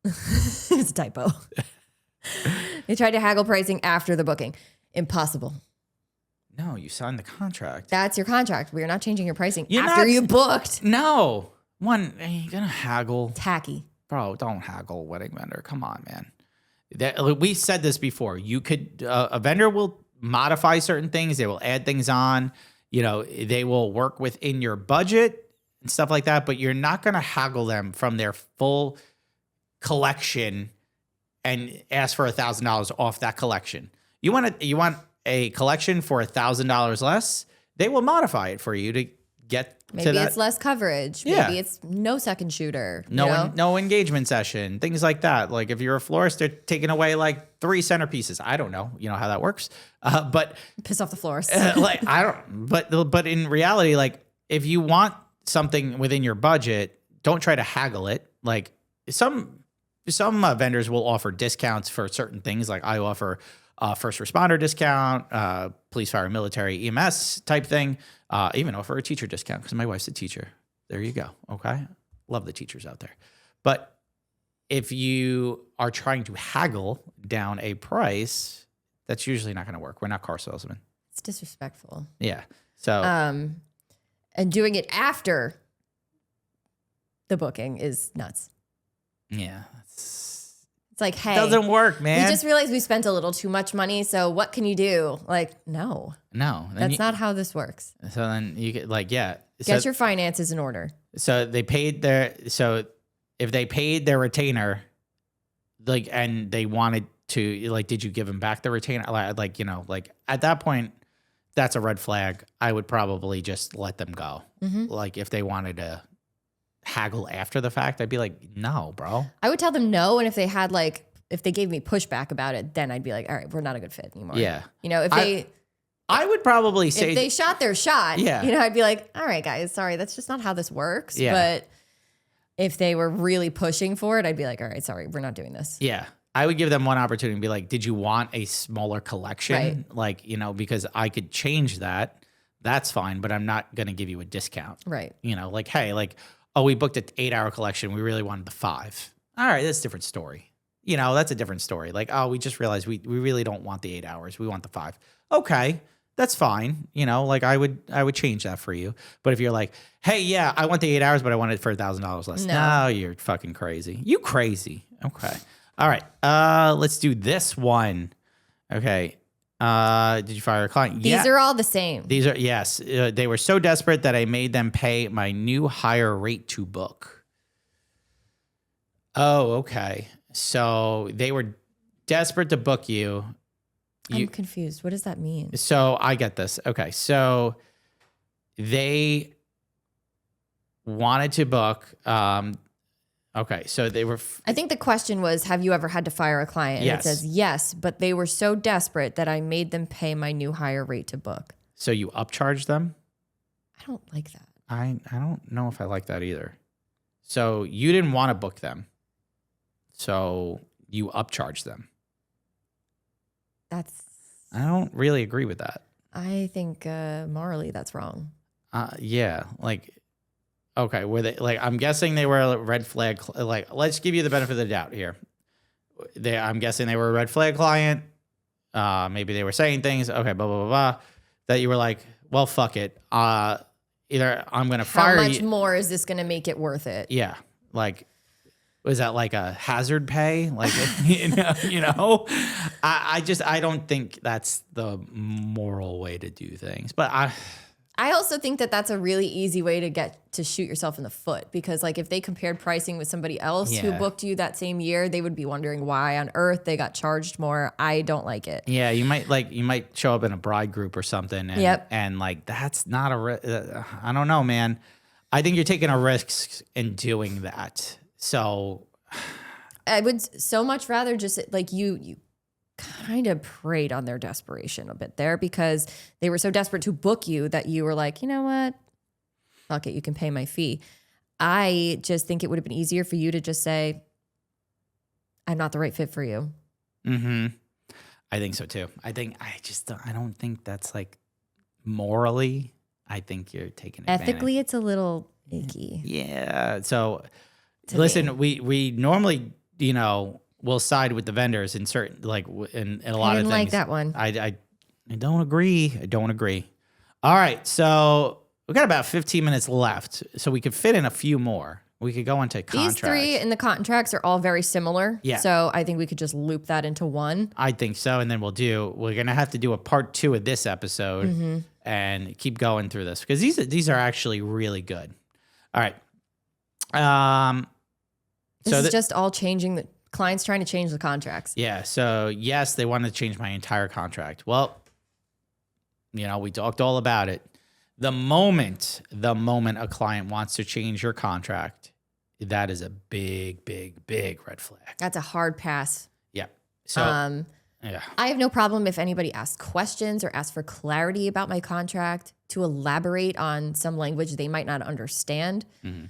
It's a typo. They tried to haggle pricing after the booking. Impossible. No, you signed the contract. That's your contract. We are not changing your pricing You're after not- you booked. No. You're going to haggle. Tacky. Bro, don't haggle wedding vendor. Come on, man. We said this before. You could, a vendor will modify certain things. They will add things on. They will work within your budget and stuff like that, but you're not going to haggle them from their full collection and ask for $1,000 off that collection. You want a collection for $1,000 less? They will modify it for you to get Maybe to that. it's less coverage. Yeah. Maybe it's no second shooter. No engagement session, things like that. Like if you're a florist, they're taking away like 3 centerpieces. I don't know, how that works. But Piss off the florist. like I don't. But in reality, like if you want something within your budget, don't try to haggle it. Like some vendors will offer discounts for certain things. Like I offer first responder discount, police, fire, military, EMS type thing. Even offer a teacher discount because my wife's a teacher. There you go. Okay. Love the teachers out there. But if you are trying to haggle down a price, that's usually not going to work. We're not car salesmen. It's disrespectful. Yeah. So, and doing it after the booking is nuts. yeah. It's like, hey, Doesn't work, man. we just realized we spent a little too much money. So what can you do? Like, no, No. that's not how this works. So then you get Get So, your finances in order. so if they paid their retainer, like, and they wanted to, like, did you give them back the retainer? Like, at that point, that's a red flag. I would probably just let them go. Mm-hmm. Like if they wanted to haggle after the fact, I'd be like, no, bro. I would tell them no. And if they had if they gave me pushback about it, then I'd be like, all right, we're not a good fit anymore. Yeah. If I would probably say if they shot their shot, Yeah. I'd be like, all right, guys, sorry, that's just not how this works. Yeah. But if they were really pushing for it, I'd be like, all right, sorry, we're not doing this. yeah. I would give them one opportunity and be like, did you want a smaller collection? Right. Like, because I could change that. That's fine, but I'm not going to give you a discount. Right. Like, hey, like, oh, we booked an 8-hour collection. We really wanted the 5. All right, that's a different story. That's a different story. Like, oh, we just realized we really don't want the 8 hours. We want the 5. Okay, that's fine. Like I would change that for you. But if you're like, hey, yeah, I want the 8 hours, but I want it for $1,000 less. No, you're fucking crazy. You crazy. Okay. All right. Let's do this one. Okay. Did you fire a client? These are all the same. These are, yes. They were so desperate that I made them pay my new higher rate to book. Oh, okay. So they were desperate to book you. I'm confused. What does that mean? So I get this. Okay. So they wanted to book. Okay. So they were. I think the question was, have you ever had to fire a client? And Yes. it says yes, but they were so desperate that I made them pay my new higher rate to book. So you upcharged them? I don't like that. I don't know if I like that either. So you didn't want to book them. So you upcharge them. I don't really agree with that. I think morally that's wrong. Yeah, like, okay, were they like? I'm guessing they were a red flag. Like, let's give you the benefit of the doubt here. I'm guessing they were a red flag client. Maybe they were saying things. Okay, blah blah blah blah. That you were like, well, fuck it. Either I'm gonna fire you. How much more is this gonna make it worth it? Yeah, like. Was that like a hazard pay? Like, you know, I don't think that's the moral way to do things. But I also think that that's a really easy way to get to shoot yourself in the foot, because like if they compared pricing with somebody else who booked you that same year, they would be wondering why on earth they got charged more. I don't like it. Yeah, you might show up in a bride group or something. And, and like that's not I don't know, man. I think you're taking a risk in doing that. So I would so much rather just like you kind of preyed on their desperation a bit there, because they were so desperate to book you that you were like, you know what? Fuck it, you can pay my fee. I just think it would have been easier for you to just say, I'm not the right fit for you. Mm-hmm. I think so too. I don't think that's like morally. I think you're taking advantage. Ethically, it's a little icky. Yeah. So listen, we normally, we'll side with the vendors in certain, like in a lot of things. I didn't like that one. I don't agree. I don't agree. All right. So we got about 15 minutes left. So we could fit in a few more. We could go into contracts. These three in the contracts are all very similar. Yeah. So I think we could just loop that into one. I think so. And then we're going to have to do a part 2 of this episode and keep going through this, because these are actually really good. All right. This is just all changing the clients trying to change the contracts. Yeah. So yes, they wanted to change my entire contract. Well, we talked all about it. The moment a client wants to change your contract, that is a big, big, big red flag. That's a hard pass. Yeah. So yeah. I have no problem if anybody asks questions or asks for clarity about my contract, to elaborate on some language they might not understand. Mm-hmm.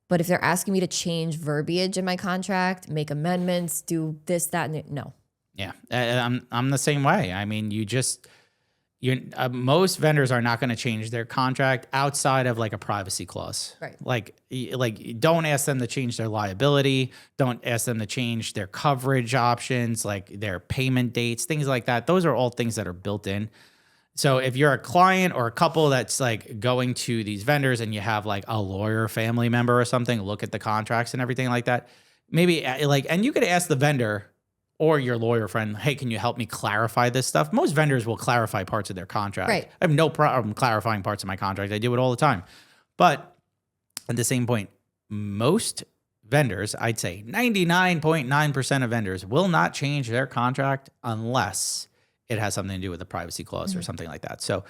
But if they're asking me to change verbiage in my contract, make amendments, do this, that, and no. Yeah, I'm the same way. I mean, most vendors are not going to change their contract outside of like a privacy clause. Right. Like don't ask them to change their liability. Don't ask them to change their coverage options, like their payment dates, things like that. Those are all things that are built in. So if you're a client or a couple that's like going to these vendors and you have like a lawyer family member or something, look at the contracts and everything like that. Maybe and you could ask the vendor or your lawyer friend, hey, can you help me clarify this stuff? Most vendors will clarify parts of their contract. Right. I have no problem clarifying parts of my contract. I do it all the time. But at the same point, most vendors, I'd say 99.9% of vendors will not change their contract unless it has something to do with the privacy clause or something like that. So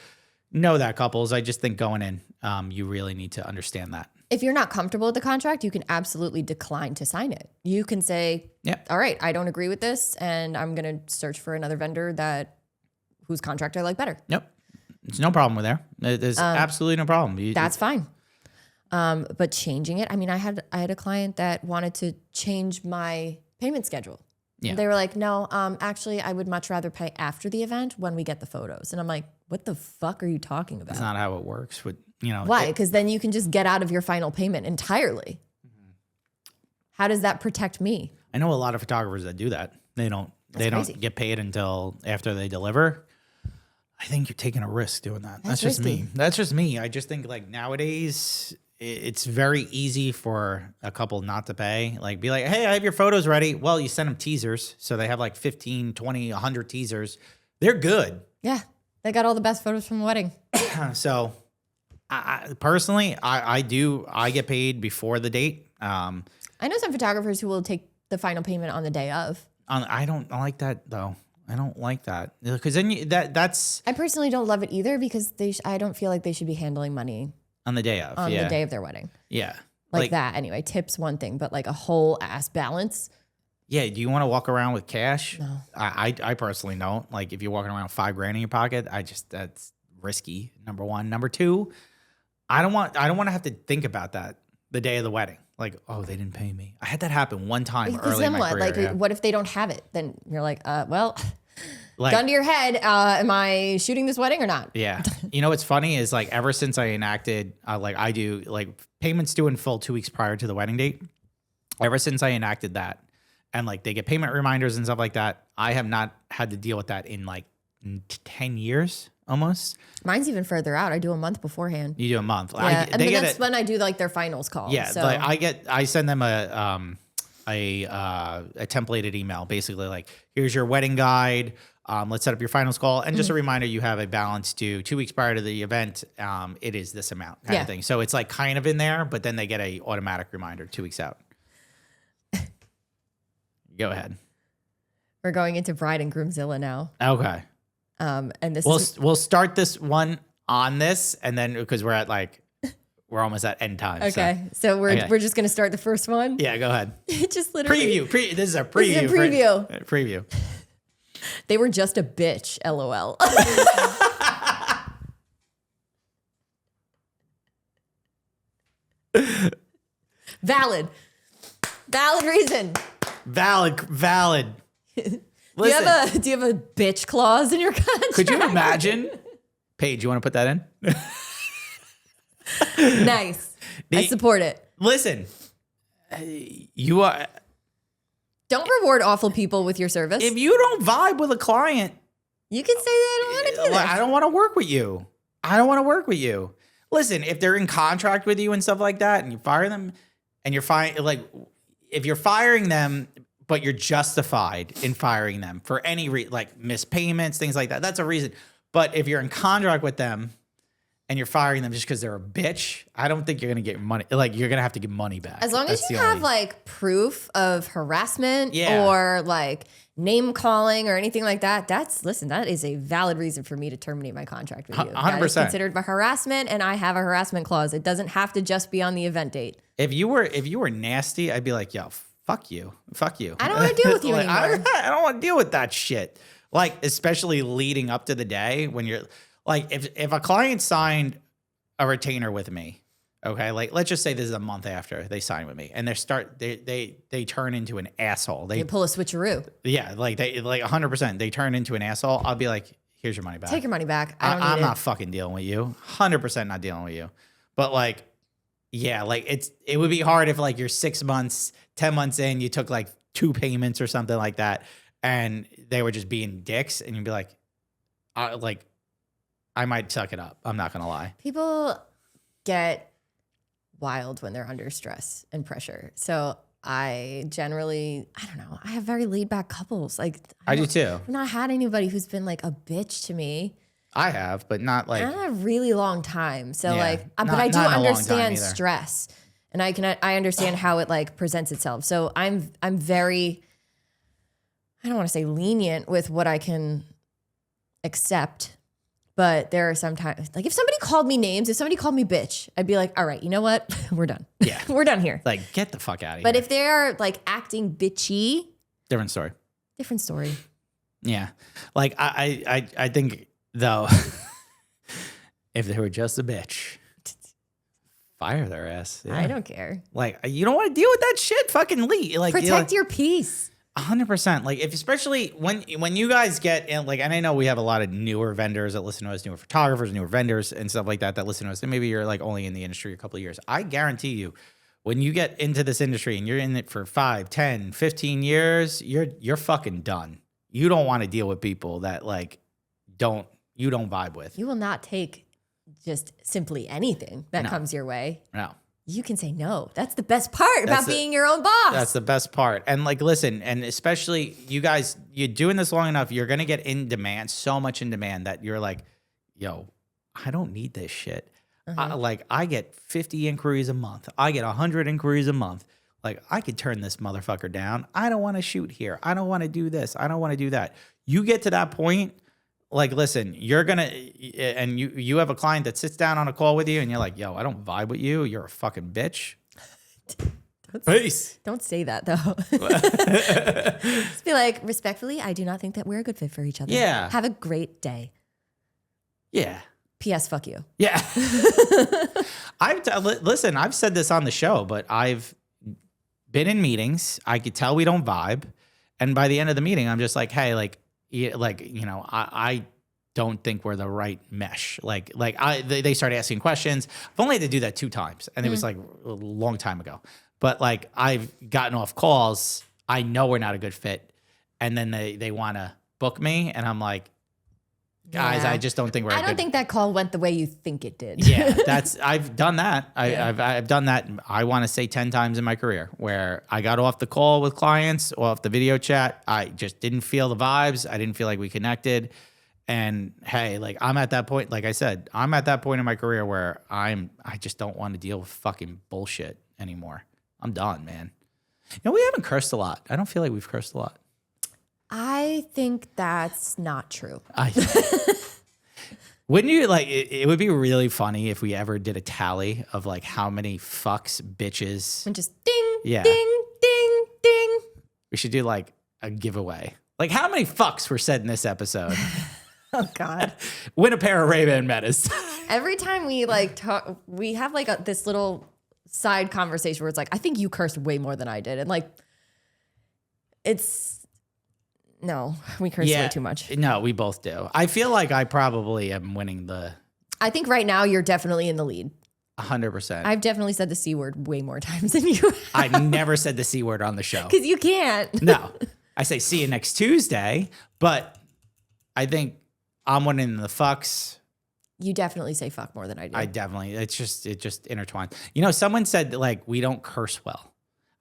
know that, couples. I just think going in, you really need to understand that. If you're not comfortable with the contract, you can absolutely decline to sign it. You can say, all right, I don't agree with this, and I'm going to search for another vendor whose contract I like better. Yep. There's no problem with there. There's absolutely no problem. That's fine. But changing it, I mean, I had a client that wanted to change my payment schedule. Yeah. They were like, no, actually, I would much rather pay after the event when we get the photos. And I'm like, what the fuck are you talking about? That's not how it works. Why? Because then you can just get out of your final payment entirely. Mm-hmm. How does that protect me? I know a lot of photographers that do that. They don't get paid until after they deliver. I think you're taking a risk doing that. That's just me. That's just me. I just think like nowadays it's very easy for a couple not to pay. Like be like, hey, I have your photos ready. Well, you send them teasers. So they have like 15, 20, 100 teasers. They're good. Yeah. They got all the best photos from the wedding. So I personally get paid before the date. I know some photographers who will take the final payment on the day of. I don't like that though. I don't like that because then that's. I personally don't love it either because I don't feel like they should be handling money on the day of. On the day of their wedding. Yeah. Like that anyway. Tips one thing, but like a whole ass balance. Yeah. Do you want to walk around with cash? No. I personally don't. Like if you're walking around with $5,000 in your pocket, that's risky. Number one. Number two, I don't want to have to think about that the day of the wedding. like, oh, they didn't pay me. I had that happen one time Because early in then my what? career. Like, yeah. what if they don't have it? Then you're like, well, Like, gun to your head. Am I shooting this wedding or not? yeah. You know what's funny is like ever since I enacted, like I do like payments due in full 2 weeks prior to the wedding date. Ever since I enacted that, and like they get payment reminders and stuff like that, I have not had to deal with that in like 10 years almost. Mine's even further out. I do a month beforehand. You do a month. Yeah, and then that's when I do like their finals call. Yeah, so. like I send them a templated email, basically like, here's your wedding guide. Let's set up your finals call, and just a reminder, you have a balance due 2 weeks prior to the event. It is this amount kind of thing. So it's like kind of in there, but then they get a automatic reminder 2 weeks out. Go ahead. We're going into Bride and Groomzilla now. Okay. And this We'll start this one on this, and then because we're at like we're almost at end time. okay. So we're just gonna start the first one. Yeah, go ahead. Just literally Preview. This is a preview. This is a preview. Preview. They were just a bitch. LOL. Valid reason. Valid. Do you have a bitch clause in your contract? Could you imagine? Paige, you want to put that in? Nice. I support it. Listen, you are. Don't reward awful people with your service. If you don't vibe with a client, You can say they don't want to do that. I don't want to work with you. I don't want to work with you. Listen, if they're in contract with you and stuff like that, and you fire them, and you're fine, like if you're firing them, but you're justified in firing them for any like missed payments, things like that, that's a reason. But if you're in contract with them and you're firing them just because they're a bitch, I don't think you're gonna get money. Like you're gonna have to give money back. As long as you have like proof of harassment Yeah. or like name calling or anything like that, that is a valid reason for me to terminate my contract with you. 100%. That is considered by harassment, and I have a harassment clause. It doesn't have to just be on the event date. If you were nasty, I'd be like, yo, fuck you. I don't want to deal with you Like, anymore. I don't want to deal with that shit. Like, especially leading up to the day when you're like, if a client signed a retainer with me, okay, like let's just say this is a month after they sign with me, and they turn into an asshole. They pull a switcheroo. Yeah, like they like 100%. They turn into an asshole. I'll be like, here's your money back. Take your money back. I'm not fucking dealing with you. 100% not dealing with you. But like, yeah, like it would be hard if like you're 6 months, 10 months in, you took like 2 payments or something like that, and they were just being dicks, and you'd be like, I might suck it up. I'm not gonna lie. People get wild when they're under stress and pressure. So I generally, I don't know, I have very laid back couples. Like I do too. I've not had anybody who's been like a bitch to me. I have, but not like in a really long time. So Yeah, like, but not- I do not in a long time understand either. stress, and I understand how it like presents itself. So I'm very, I don't want to say lenient with what I can accept, but there are sometimes like if somebody called me names, if somebody called me bitch, I'd be like, all right, you know what, we're done. Yeah. We're done here. like get the fuck out of here. But if they are like acting bitchy, different story. different story. Yeah. Like I think though, if they were just a bitch, fire their ass. Yeah. I don't care. Like you don't want to deal with that shit. Fucking leave. Like Protect your peace. 100%. Like if especially when you guys get in, like, and I know we have a lot of newer vendors that listen to us, newer photographers, newer vendors and stuff like that listen to us. And maybe you're like only in the industry a couple of years. I guarantee you, when you get into this industry and you're in it for 5, 10, 15 years, you're fucking done. You don't want to deal with people that like you don't vibe with. You will not take just simply anything that comes your way. No. You can say no. That's the best part about being your own boss. That's the best part. And like, listen, and especially you guys, you're doing this long enough, you're going to get in demand, so much in demand that you're like, yo, I don't need this shit. I get 50 inquiries a month. I get 100 inquiries a month. Like, I could turn this motherfucker down. I don't want to shoot here. I don't want to do this. I don't want to do that. You get to that point, like, listen, you're going to, and you have a client that sits down on a call with you and you're like, yo, I don't vibe with you. You're a fucking bitch. Peace. Don't say that though. Just be like, respectfully, I do not think that we're a good fit for each other. Yeah. Have a great day. Yeah. P.S. Fuck you. Yeah. Listen, I've said this on the show, but I've been in meetings. I could tell we don't vibe. And by the end of the meeting, I'm just like, hey, I don't think we're the right mesh. They started asking questions. I've only had to do that 2 times. And it was like a long time ago. But like I've gotten off calls. I know we're not a good fit. And then they want to book me. And I'm like, guys, I just don't think we're. I don't think that call went the way you think it did. Yeah, I've done that. I've done that. I want to say 10 times in my career where I got off the call with clients, off the video chat. I just didn't feel the vibes. I didn't feel like we connected. And hey, like I'm at that point. Like I said, I'm at that point in my career where I just don't want to deal with fucking bullshit anymore. I'm done, man. We haven't cursed a lot. I don't feel like we've cursed a lot. I think that's not true. Wouldn't you like it would be really funny if we ever did a tally of like how many fucks, bitches. And just ding, Yeah. ding, ding, ding. We should do like a giveaway. Like how many fucks were said in this episode? Oh God. Win a pair of Ray-Ban Metas. Every time we like talk, we have like this little side conversation where it's like, I think you cursed way more than I did. And like, no, we curse way too much. No, we both do. I feel like I probably am winning the. I think right now you're definitely in the lead. 100%. I've definitely said the C word way more times than you. I never said the C word on the show. Because you can't. No. I say see you next Tuesday, but I think I'm winning the fucks. You definitely say fuck more than I do. It just intertwines. Someone said like we don't curse well.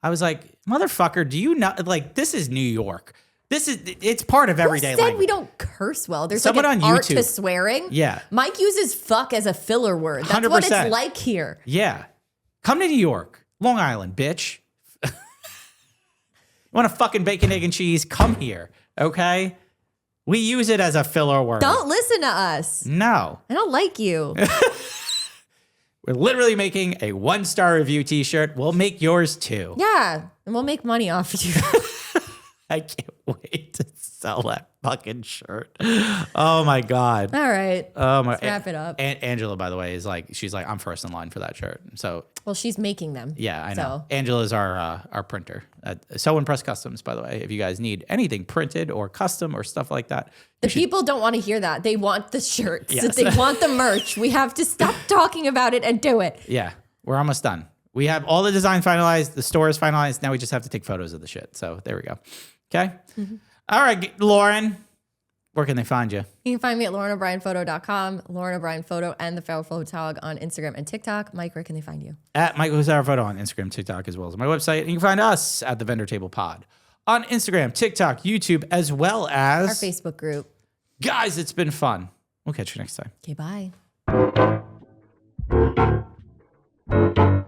I was like, motherfucker, do you not like this is New York? It's part of everyday life. Who said we don't curse well? There's Someone like an on art YouTube. to swearing. Yeah. Mike uses fuck as a filler word. That's 100%. what it's like here. Yeah. Come to New York, Long Island, bitch. You want a fucking bacon, egg, and cheese? Come here, okay? We use it as a filler word. Don't listen to us. No. I don't like you. We're literally making a 1-star review t-shirt. We'll make yours too. Yeah. And we'll make money off of you. I can't wait to sell that fucking shirt. Oh my God. All right. Oh my. Let's wrap it up. And Angela, by the way, she's like, I'm first in line for that shirt. So Well, she's making them. yeah, I know. So. Angela's our printer at Sew and Press Customs, by the way. If you guys need anything printed or custom or stuff like that. The people don't want to hear that. They want the shirts. Yes. They want the merch. We have to stop talking about it and do it. Yeah, we're almost done. We have all the design finalized. The store is finalized. Now we just have to take photos of the shit. So there we go. Okay. Mm-hmm. All right, Lauren, where can they find you? You can find me at LaurenO'BrienPhoto.com, Lauren O'Brien Photo, and the Feral Photog on Instagram and TikTok. Mike, where can they find you? At Mike Hosara Photo on Instagram, TikTok, as well as my website. And you can find us at the Vendor Table Pod on Instagram, TikTok, YouTube, as well as our Facebook group. Guys, it's been fun. We'll catch you next time. Okay, bye.